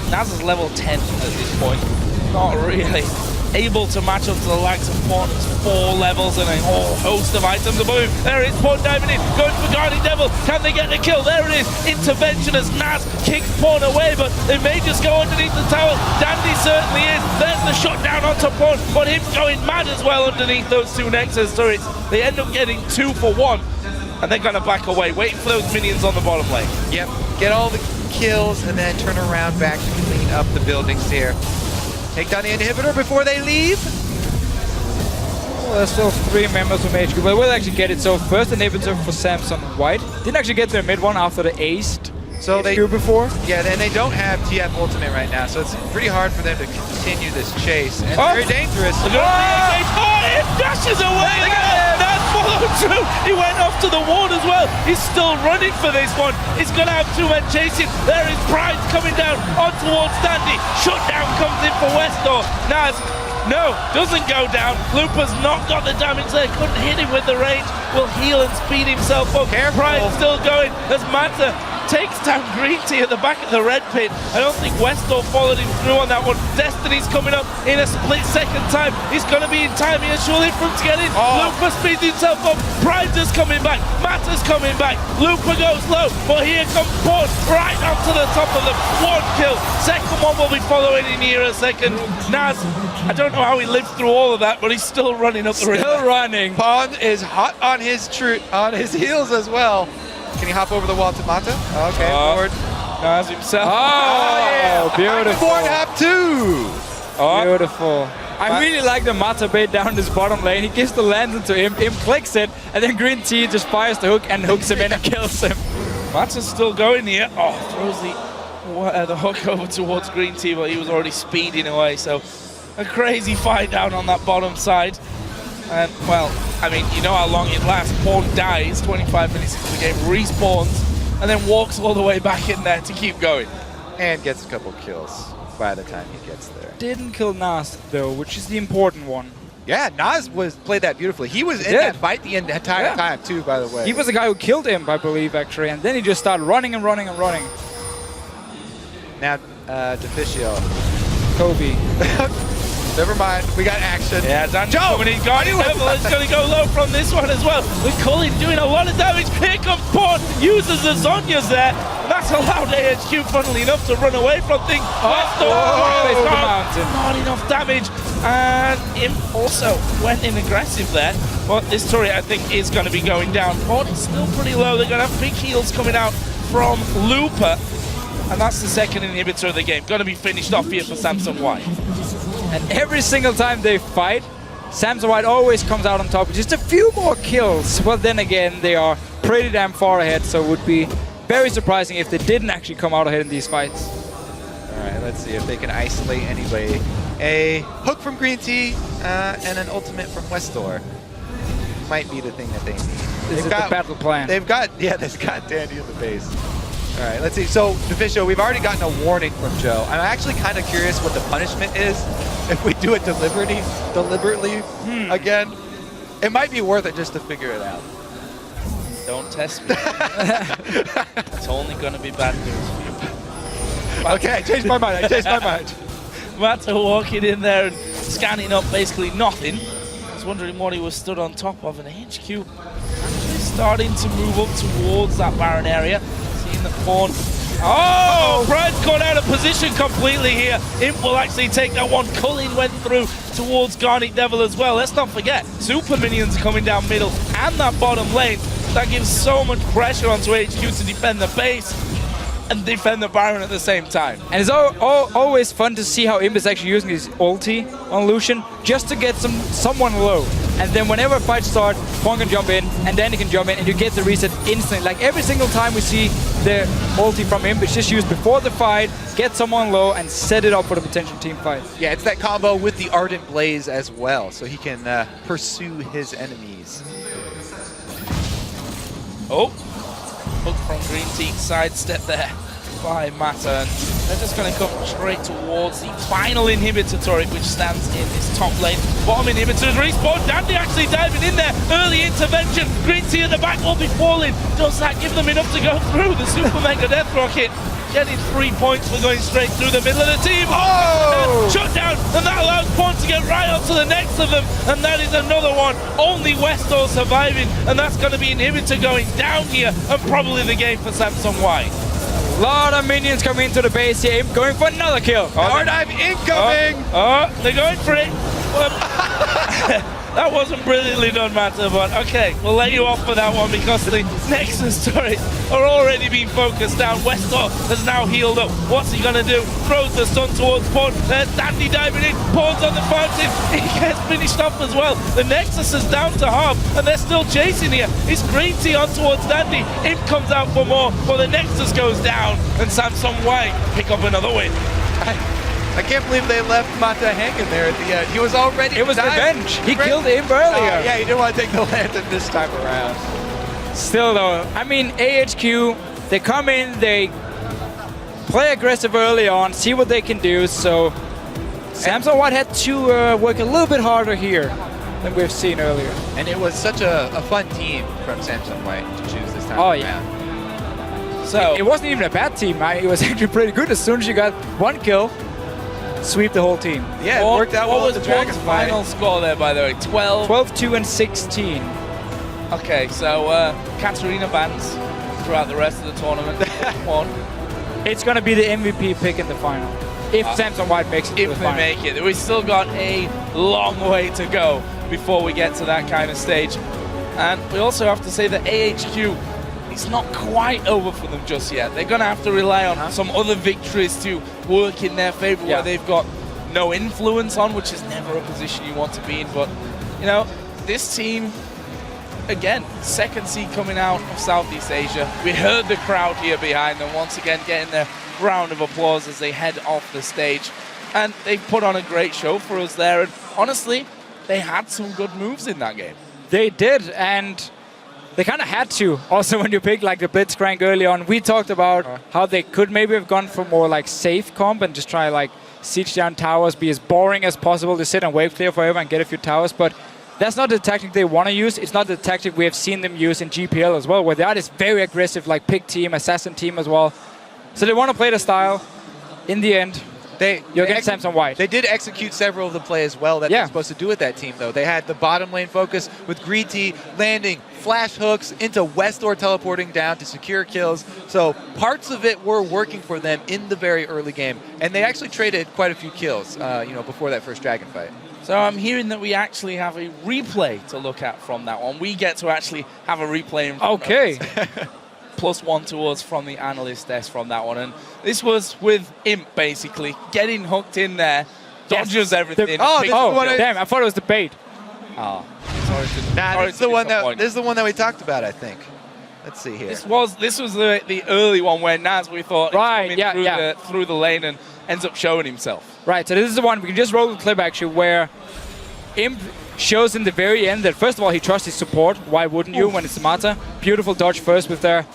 Naz is level 10 at this point. Not really able to match up to the likes of Pawn's 4 levels and a whole host of items above him. There it is, Pawn diving in, going for GarnetDevil. Can they get the kill? There it is. Intervention as Naz kicks Pawn away, but they may just go underneath the tower. Dandy certainly is. There's the shutdown onto Pawn, but him going mad as well underneath those 2 Nexus turrets. They end up getting 2 for 1, and they're going to back away, waiting for those minions on the bottom lane. Yep, get all the kills and then turn around back to clean up the buildings here. Take down the inhibitor before they leave. Well, there's still 3 members from AHQ, but we'll actually get it. So first inhibitor for Samsung White. Didn't actually get their mid one after the aced. So they do before. Yeah, and they don't have TF ultimate right now, so it's pretty hard for them to continue this chase. And very dangerous. Oh, it dashes away. That's followed through. He went off to the ward as well. He's still running for this one. He's going to have 2 men chasing. There is Prydz coming down on towards Dandy. Shutdown comes in for westdoor. Naz, no, doesn't go down. Looper's not got the damage there. Couldn't hit him with the range. Will heal and speed himself up. Prydz still going as Mata takes down GreenTea at the back of the red pit. I don't think westdoor followed him through on that one. Destiny's coming up in a split second time. He's going to be in time here, surely, for him to get in. Looper speeds himself up. Prydz is coming back. Mata's coming back. Looper goes low, but here comes Pawn right up to the top of them. 1 kill. Second one will be following in here a second. Naz, I don't know how he lived through all of that, but he's still running up the ring. Still running. Pawn is hot on his heels as well. Can he hop over the wall to Mata? Okay, forward. Naz himself. Oh, yeah. Beautiful. Forward hop 2. Oh. Beautiful. I really like the Mata bait down this bottom lane. He gives the lantern to him. Him clicks it, and then GreenTea just fires the hook and hooks him in and kills him. Mata's still going here. Oh, throws the hook over towards GreenTea, but he was already speeding away. So a crazy fight down on that bottom side. And, well, I mean, you know how long it lasts. Pawn dies 25 minutes into the game, respawns, and then walks all the way back in there to keep going. and gets a couple kills by the time he gets there. Didn't kill Nas though, which is the important one. Yeah, Nas played that beautifully. He was in that fight the entire time too, by the way. He was the guy who killed him, I believe, actually, and then he just started running and running and running. Now, Deficio. Kobe. Never mind, we got action. Yeah, Dandy coming in. GarnetDevil is going to go low from this one as well. With Cullen doing a lot of damage. Here comes Port, uses the Zonias there. And that's allowed AHQ, funnily enough, to run away from things. Not enough damage. And Imp also went in aggressive there. But this turret, I think, is going to be going down. Port is still pretty low. They're going to have big heals coming out from Looper. And that's the second inhibitor of the game. Going to be finished off here for Samsung White. And every single time they fight, Samsung White always comes out on top with just a few more kills. Well, then again, they are pretty damn far ahead, so it would be very surprising if they didn't actually come out ahead in these fights. All right, let's see if they can isolate anybody. A hook from GreenTea and an ultimate from westdoor might be the thing that they need. This is the battle plan. They've got Dandy in the base. All right, let's see. So, Deficio, we've already gotten a warning from Joe. I'm actually kind of curious what the punishment is if we do it deliberately again. It might be worth it just to figure it out. Don't test me. It's only going to be bad news for you. Okay, I changed my mind. Mata walking in there and scanning up basically nothing. I was wondering what he was stood on top of, and AHQ actually starting to move up towards that Baron area. The pawn. Oh, Prydz got out of position completely here. Imp will actually take that one. Cullen went through towards GarnetDevil as well. Let's not forget, super minions coming down middle and that bottom lane. That gives so much pressure onto AHQ to defend the base and defend the Baron at the same time. And it's always fun to see how Imp is actually using his ulti on Lucian just to get someone low. And then whenever fights start, Fong can jump in, and then he can jump in, and you get the reset instantly. Like every single time we see the ulti from Imp, it's just used before the fight, get someone low, and set it up for the potential team fight. Yeah, it's that combo with the Ardent Blaze as well, so he can pursue his enemies. Oh, hook from GreenTea, sidestep there by Mata. And they're just going to come straight towards the final inhibitor turret, which stands in this top lane. Bottom inhibitors respawn. Dandy actually diving in there. Early intervention. GreenTea at the back will be falling. Does that give them enough to go through? The Super Mega Death Rocket getting 3 points for going straight through the middle of the team. Oh! Shut down, and that allows Pond to get right onto the next of them, and that is another one. Only westdoor surviving, and that's going to be inhibitor going down here, and probably the game for Samsung White. A lot of minions coming into the base here. Imp going for another kill. Power dive incoming! They're going for it. That wasn't brilliantly done, Mata, but okay, we'll let you off for that one because the Nexus turrets are already being focused down. westdoor has now healed up. What's he going to do? Throws the stun towards Pawn. There's Dandy diving in. Pawn's on the fountain. He gets finished off as well. The Nexus is down to half, and they're still chasing here. It's GreenTea on towards Dandy. Imp comes out for more, but the Nexus goes down, and Samsung White pick up another win. I can't believe they left Mata hanging there at the end. He was already It was revenge. He killed him earlier. Yeah, he didn't want to take the lantern this time around. Still though, I mean, AHQ, they come in, they play aggressive early on, see what they can do, so Samsung White had to work a little bit harder here than we've seen earlier. And it was such a fun team from Samsung White to choose this time around. Yeah. So it wasn't even a bad team. It was actually pretty good. As soon as you got one kill, sweep the whole team. Yeah, it worked out well with the Dragon's final score there, by the way? 12? 12-2 and 16. Okay, so Katarina bans throughout the rest of the tournament. One. It's going to be the MVP pick in the final. If Samsung White makes it to the final. If they make it. We've still got a long way to go before we get to that kind of stage. And we also have to say that AHQ, it's not quite over for them just yet. They're going to have to rely on some other victories to work in their favor where they've got no influence on, which is never a position you want to be in. But, you know, this team, again, second seed coming out of Southeast Asia. We heard the crowd here behind them once again getting their round of applause as they head off the stage. And they put on a great show for us there. And honestly, they had some good moves in that game. They did, and they kind of had to. Also, when you pick like the Blitzcrank early on, we talked about how they could maybe have gone for more like safe comp and just try like siege down towers, be as boring as possible to sit and wave clear forever and get a few towers. But that's not the tactic they want to use. It's not the tactic we have seen them use in GPL as well, where they are this very aggressive like pick team, assassin team as well. So they want to play the style. In the end, you'll get Samsung White. They did execute several of the plays well that they're supposed to do with that team, though. They had the bottom lane focus with GreenTea landing flash hooks into westdoor teleporting down to secure kills. So parts of it were working for them in the very early game, and they actually traded quite a few kills, before that first dragon fight. So I'm hearing that we actually have a replay to look at from that one. We get to actually have a replay in front of us. +1 to us from the analyst desk from that one. And this was with Imp, basically, getting hooked in there, dodges everything. Damn, I thought it was the bait. Oh, this is the one that we talked about, I think. Let's see here. This was the early one where Naz, we thought, through the lane and ends up showing himself. Right, so this is the one, we can just roll the clip actually, where Imp shows in the very end that first of all he trusts his support. Why wouldn't you when it's Mata? Beautiful dodge first with their...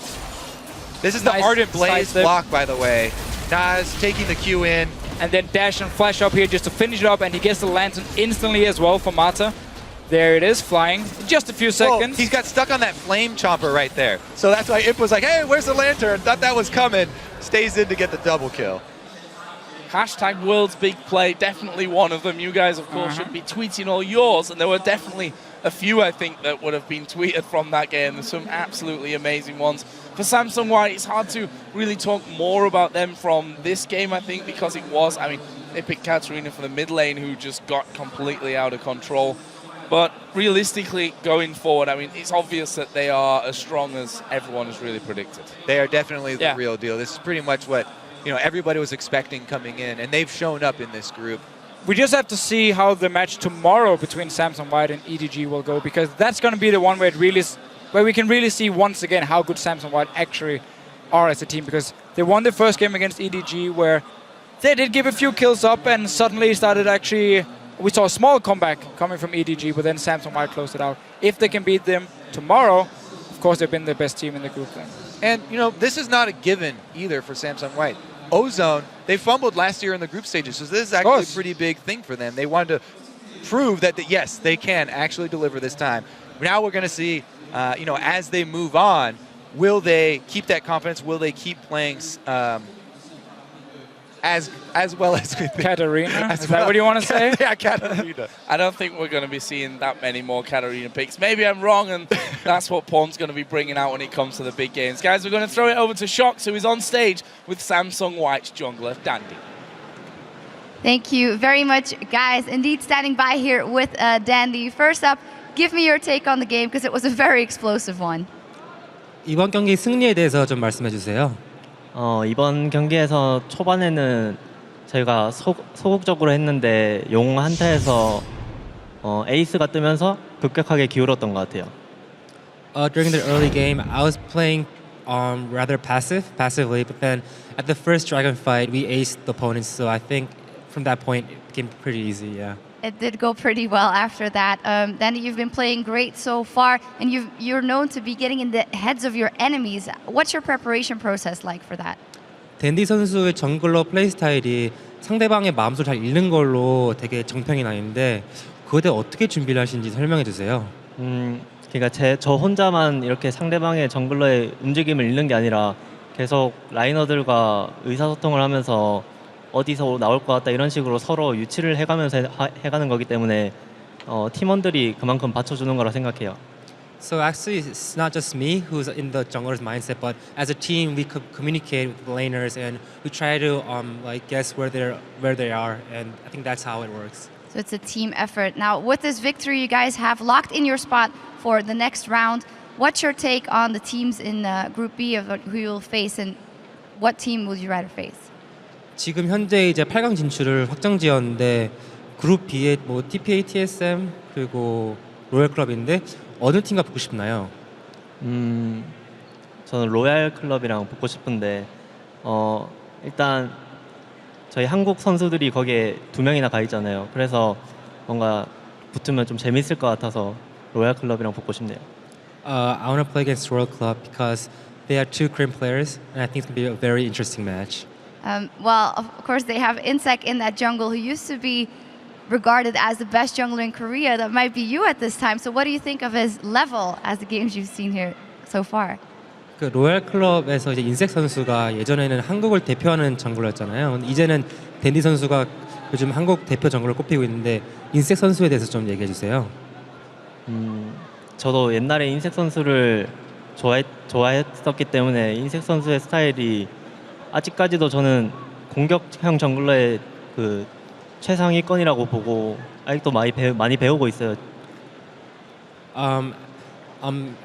This is the Ardent Blaze block, by the way. Naz taking the Q in. And then dash and flash up here just to finish it up, and he gets the lantern instantly as well for Mata. There it is, flying in just a few seconds. He's got stuck on that flame chomper right there. So that's why Imp was like, hey, where's the lantern? Thought that was coming. Stays in to get the double kill. Hashtag world's big play, definitely one of them. You guys, of course, should be tweeting all yours, and there were definitely a few, I think, that would have been tweeted from that game. There's some absolutely amazing ones. For Samsung White, it's hard to really talk more about them from this game, I think, because it was, they picked Katarina for the mid lane, who just got completely out of control. But realistically, going forward, it's obvious that they are as strong as everyone has really predicted. They are definitely the real deal. This is pretty much what everybody was expecting coming in, and they've shown up in this group. We just have to see how the match tomorrow between Samsung White and EDG will go, because that's going to be the one where we can really see once again how good Samsung White actually are as a team, because they won the first game against EDG where they did give a few kills up and suddenly started we saw a small comeback coming from EDG, but then Samsung White closed it out. If they can beat them tomorrow, of course they've been the best team in the group then. And, this is not a given either for Samsung White. Ozone, they fumbled last year in the group stages, so this is actually a pretty big thing for them. They wanted to prove that, yes, they can actually deliver this time. Now we're going to see, as they move on, will they keep that confidence? Will they keep playing as well as Katarina? Is that what you want to say? Yeah, Katarina. I don't think we're going to be seeing that many more Katarina picks. Maybe I'm wrong, and that's what Pawn's going to be bringing out when it comes to the big games. Guys, we're going to throw it over to Shox, who is on stage with Samsung White's jungler, Dandy. Thank you very much, guys. Indeed, standing by here with Dandy. First up, give me your take on the game, because it was a very explosive one. 이번 경기 승리에 대해서 좀 말씀해 주세요. 이번 경기에서 초반에는 저희가 소극적으로 했는데 용 한타에서 에이스가 뜨면서 급격하게 기울었던 것 같아요. During the early game, I was playing rather passively, but then at the first dragon fight, we aced the opponents, so I think from that point, it became pretty easy, yeah. It did go pretty well after that. Dandy, you've been playing great so far, and you're known to be getting in the heads of your enemies. What's your preparation process like for that? 댄디 선수의 정글러 플레이 스타일이 상대방의 마음속을 잘 읽는 걸로 되게 정평이 나는데 그거에 대해 어떻게 준비를 하시는지 설명해 주세요. 그러니까 저 혼자만 이렇게 상대방의 정글러의 움직임을 읽는 게 아니라 계속 라이너들과 의사소통을 하면서 어디서 나올 것 같다 이런 식으로 서로 유치를 해가면서 해가는 거기 때문에 팀원들이 그만큼 받쳐주는 거라 생각해요. So actually, it's not just me who's in the jungler's mindset, but as a team, we communicate with the laners and we try to guess where they are, and I think that's how it works. So it's a team effort. Now, with this victory, you guys have locked in your spot for the next round. What's your take on the teams in Group B of who you'll face, and what team would you rather face? 지금 현재 이제 8강 진출을 확정지었는데 그룹 B에 뭐 TPA, TSM 그리고 로얄 클럽인데 어느 팀과 붙고 싶나요? 저는 로얄 클럽이랑 붙고 싶은데 일단 저희 한국 선수들이 거기에 2명이나 가 있잖아요. 그래서 뭔가 붙으면 좀 재밌을 것 같아서 로얄 클럽이랑 붙고 싶네요. I want to play against Royal Club because they have 2 Korean players, and I think it's going to be a very interesting match. Well, of course, they have In-sec in that jungle, who used to be regarded as the best jungler in Korea. That might be you at this time. So what do you think of his level as the games you've seen here so far? 그 로얄 클럽에서 이제 인색 선수가 예전에는 한국을 대표하는 정글러였잖아요. 이제는 댄디 선수가 요즘 한국 대표 정글로 꼽히고 있는데 인색 선수에 대해서 좀 얘기해 주세요. 저도 옛날에 인색 선수를 좋아했었기 때문에 인색 선수의 스타일이 아직까지도 저는 공격형 정글러의 그 최상위권이라고 보고 아직도 많이 배우고 있어요.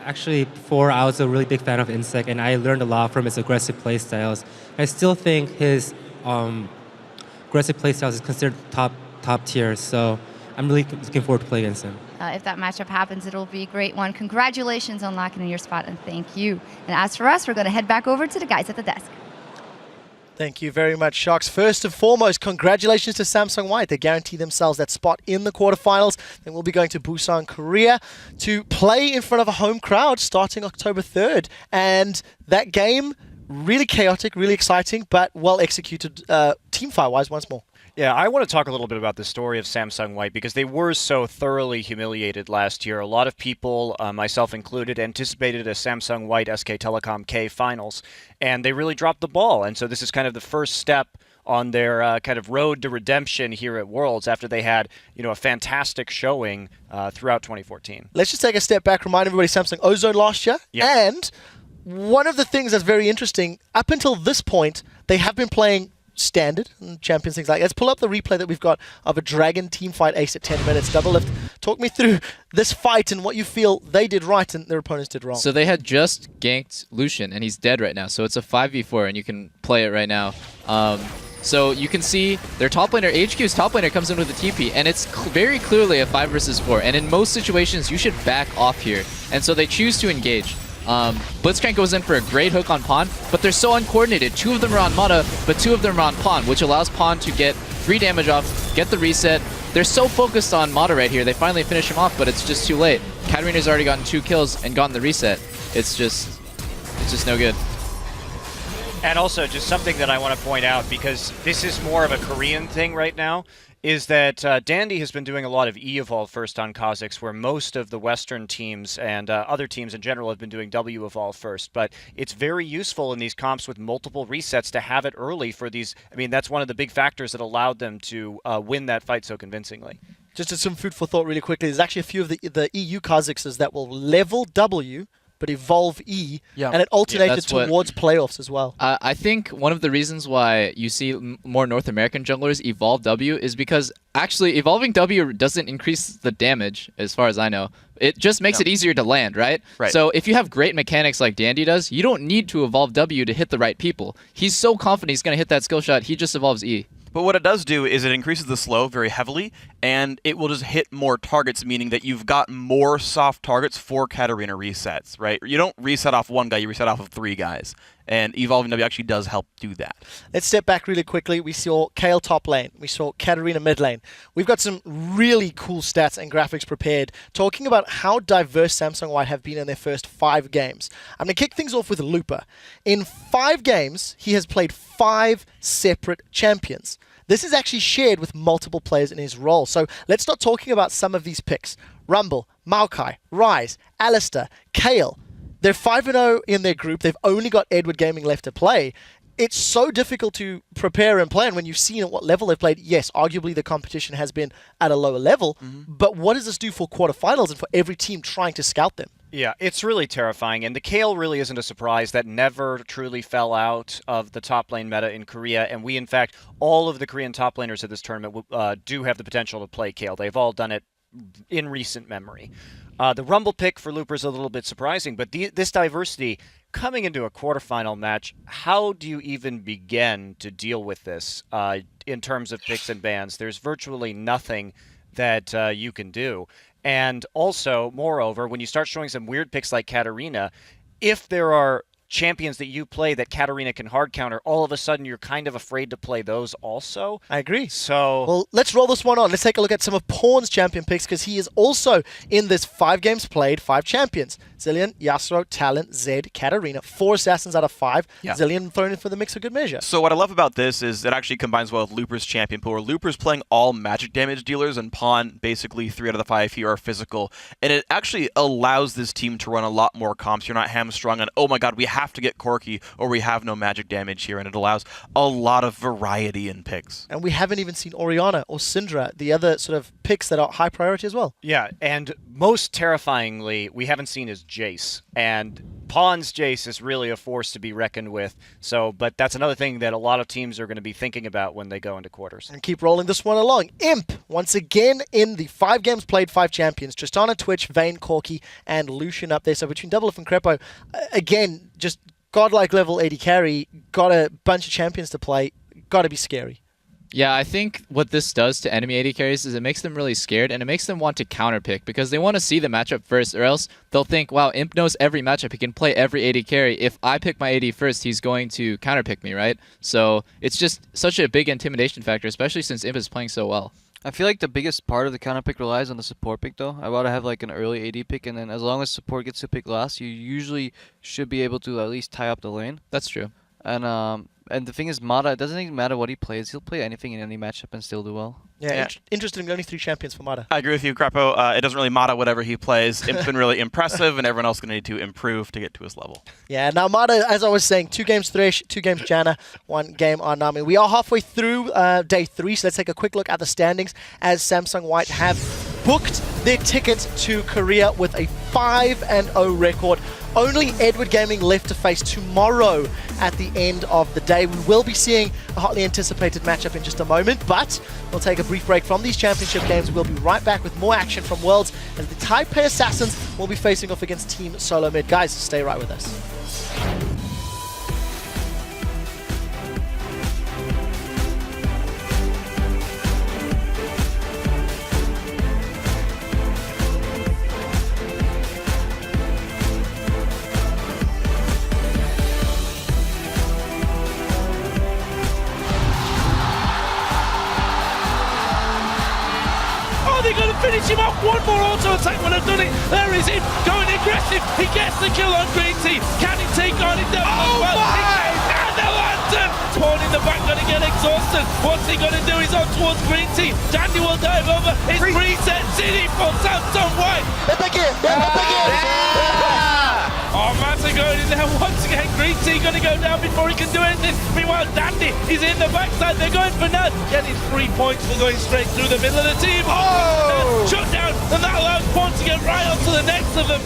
Actually, before I was a really big fan of In-sec, and I learned a lot from his aggressive play styles. I still think his aggressive play styles is considered top tier. So I'm really looking forward to playing against him. If that matchup happens, it'll be a great one. Congratulations on locking in your spot, and thank you. And as for us, we're going to head back over to the guys at the desk. Thank you very much, Sharks. First and foremost, congratulations to Samsung White. They guarantee themselves that spot in the quarterfinals. They will be going to Busan, Korea to play in front of a home crowd starting October 3rd. And that game, really chaotic, really exciting, but well executed team fight-wise once more. Yeah, I want to talk a little bit about the story of Samsung White because they were so thoroughly humiliated last year. A lot of people, myself included, anticipated a Samsung White SK Telecom K finals, and they really dropped the ball. And so this is kind of the first step on their kind of road to redemption here at Worlds after they had, a fantastic showing throughout 2014. Let's just take a step back, remind everybody Samsung Ozone last year. Yep. And one of the things that's very interesting, up until this point, they have been playing standard and champions, things like that. Let's pull up the replay that we've got of a Dragon team fight ace at 10 minutes. Double lift. Talk me through this fight and what you feel they did right and their opponents did wrong. So they had just ganked Lucian, and he's dead right now. So it's a 5v4, and you can play it right now. So you can see their top laner, AHQ's top laner, comes in with a TP, and it's very clearly a 5 versus 4. And in most situations, you should back off here. And so they choose to engage. Blitzcrank goes in for a great hook on Pawn, but they're so uncoordinated. 2 of them are on Mata, but 2 of them are on Pawn, which allows Pawn to get free damage off, get the reset. They're so focused on Mata right here, they finally finish him off, but it's just too late. Katarina's already gotten 2 kills and gotten the reset. It's just no good. And also, just something that I want to point out, because this is more of a Korean thing right now, is that Dandy has been doing a lot of E-Evolve first on Kha'Zix, where most of the Western teams and other teams in general have been doing W-Evolve first. But it's very useful in these comps with multiple resets to have it early for these. I mean, that's one of the big factors that allowed them to win that fight so convincingly. Just some food for thought really quickly. There's actually a few of the EU Kha'Zixes that will level W, but evolve E, and it alternated towards playoffs as well. I think one of the reasons why you see more North American junglers evolve W is because actually evolving W doesn't increase the damage, as far as I know. It just makes it easier to land, right? So if you have great mechanics like Dandy does, you don't need to evolve W to hit the right people. He's so confident he's going to hit that skill shot, he just evolves E. But what it does do is it increases the slow very heavily, and it will just hit more targets, meaning that you've got more soft targets for Katarina resets, right? You don't reset off 1 guy, you reset off of 3 guys. And evolving W actually does help do that. Let's step back really quickly. We saw Kale top lane. We saw Katarina mid lane. We've got some really cool stats and graphics prepared talking about how diverse Samsung White have been in their first 5 games. I'm going to kick things off with Looper. In 5 games, he has played 5 separate champions. This is actually shared with multiple players in his role. So let's start talking about some of these picks. Rumble, Maokai, Ryze, Alistair, Kale. They're 5-0 in their group. They've only got Edward Gaming left to play. It's so difficult to prepare and plan when you've seen at what level they've played. Yes, arguably the competition has been at a lower level, but what does this do for quarterfinals and for every team trying to scout them? Yeah, it's really terrifying, and the Kale really isn't a surprise. That never truly fell out of the top lane meta in Korea, and we, in fact, all of the Korean top laners at this tournament do have the potential to play Kale. They've all done it in recent memory. The Rumble pick for Looper is a little bit surprising, but this diversity coming into a quarterfinal match, how do you even begin to deal with this in terms of picks and bans? There's virtually nothing that you can do. And also, moreover, when you start showing some weird picks like Katarina, if there are champions that you play that Katarina can hard counter, all of a sudden you're kind of afraid to play those also. I agree. So, well, let's roll this one on. Let's take a look at some of Pawn's champion picks, because he is also in this 5 games played, 5 champions. Zilean, Yasuo, Talon, Zed, Katarina. 4 assassins out of 5. Yeah. Zilean thrown in for the mix for good measure. So what I love about this is it actually combines well with Looper's champion pool, where Looper's playing all magic damage dealers, and Pawn, basically 3 out of the 5 here are physical. And it actually allows this team to run a lot more comps. You're not hamstrung on, oh my god, we have to get Corki, or we have no magic damage here. And it allows a lot of variety in picks. And we haven't even seen Orianna or Syndra, the other sort of picks that are high priority as well. yeah, and most terrifyingly, we haven't seen his Jace. And Pawn's Jace is really a force to be reckoned with. So, but that's another thing that a lot of teams are going to be thinking about when they go into quarters. And keep rolling this one along. Imp, once again in the 5 games played, 5 champions. Tristana, Twitch, Vayne, Corki, and Lucian up there. So between Doublelift and Crepo, again, just godlike level AD carry, got a bunch of champions to play, got to be scary. Yeah, I think what this does to enemy AD carries is it makes them really scared, and it makes them want to counterpick, because they want to see the matchup first, or else they'll think, wow, Imp knows every matchup, he can play every AD carry. If I pick my AD first, he's going to counterpick me, right? So it's just such a big intimidation factor, especially since Imp is playing so well. I feel like the biggest part of the counter pick relies on the support pick, though. I want to have like an early AD pick, and then as long as support gets to pick last, you usually should be able to at least tie up the lane. That's true. And the thing is, Mata, it doesn't even matter what he plays. He'll play anything in any matchup and still do well. Yeah. Interesting. Only 3 champions for Mata. I agree with you, Crepo. It doesn't really matter whatever he plays. Imp's been really impressive, and everyone else is going to need to improve to get to his level. Yeah, now Mata, as I was saying, 2 games Thresh, 2 games Janna, 1 game Arnami. We are halfway through day 3, so let's take a quick look at the standings as Samsung White have booked their ticket to Korea with a 5-0 record. Only Edward Gaming left to face tomorrow at the end of the day. We will be seeing a hotly anticipated matchup in just a moment, but we'll take a brief break from these championship games. We'll be right back with more action from Worlds as the Taipei Assassins will be facing off against Team Solo Mid. Guys, stay right with us. Finish him off, one more auto attack when I've done it. There is him, going aggressive. He gets the kill on GreenTea. Can he take GarnetDevil as well? And the lantern! Pawn in the back, gonna get exhausted. What's he gonna do? He's on towards GreenTea. Dandy will dive over. It's Reset City for Samsung White. Oh, Mata going in there once again. GreenTea gonna go down before he can do anything. Meanwhile, Dandy is in the backside. They're going for Nut. Getting 3 points for going straight through the middle of the team. Oh! Shut down, and that allows Pawn to get right onto the next of them.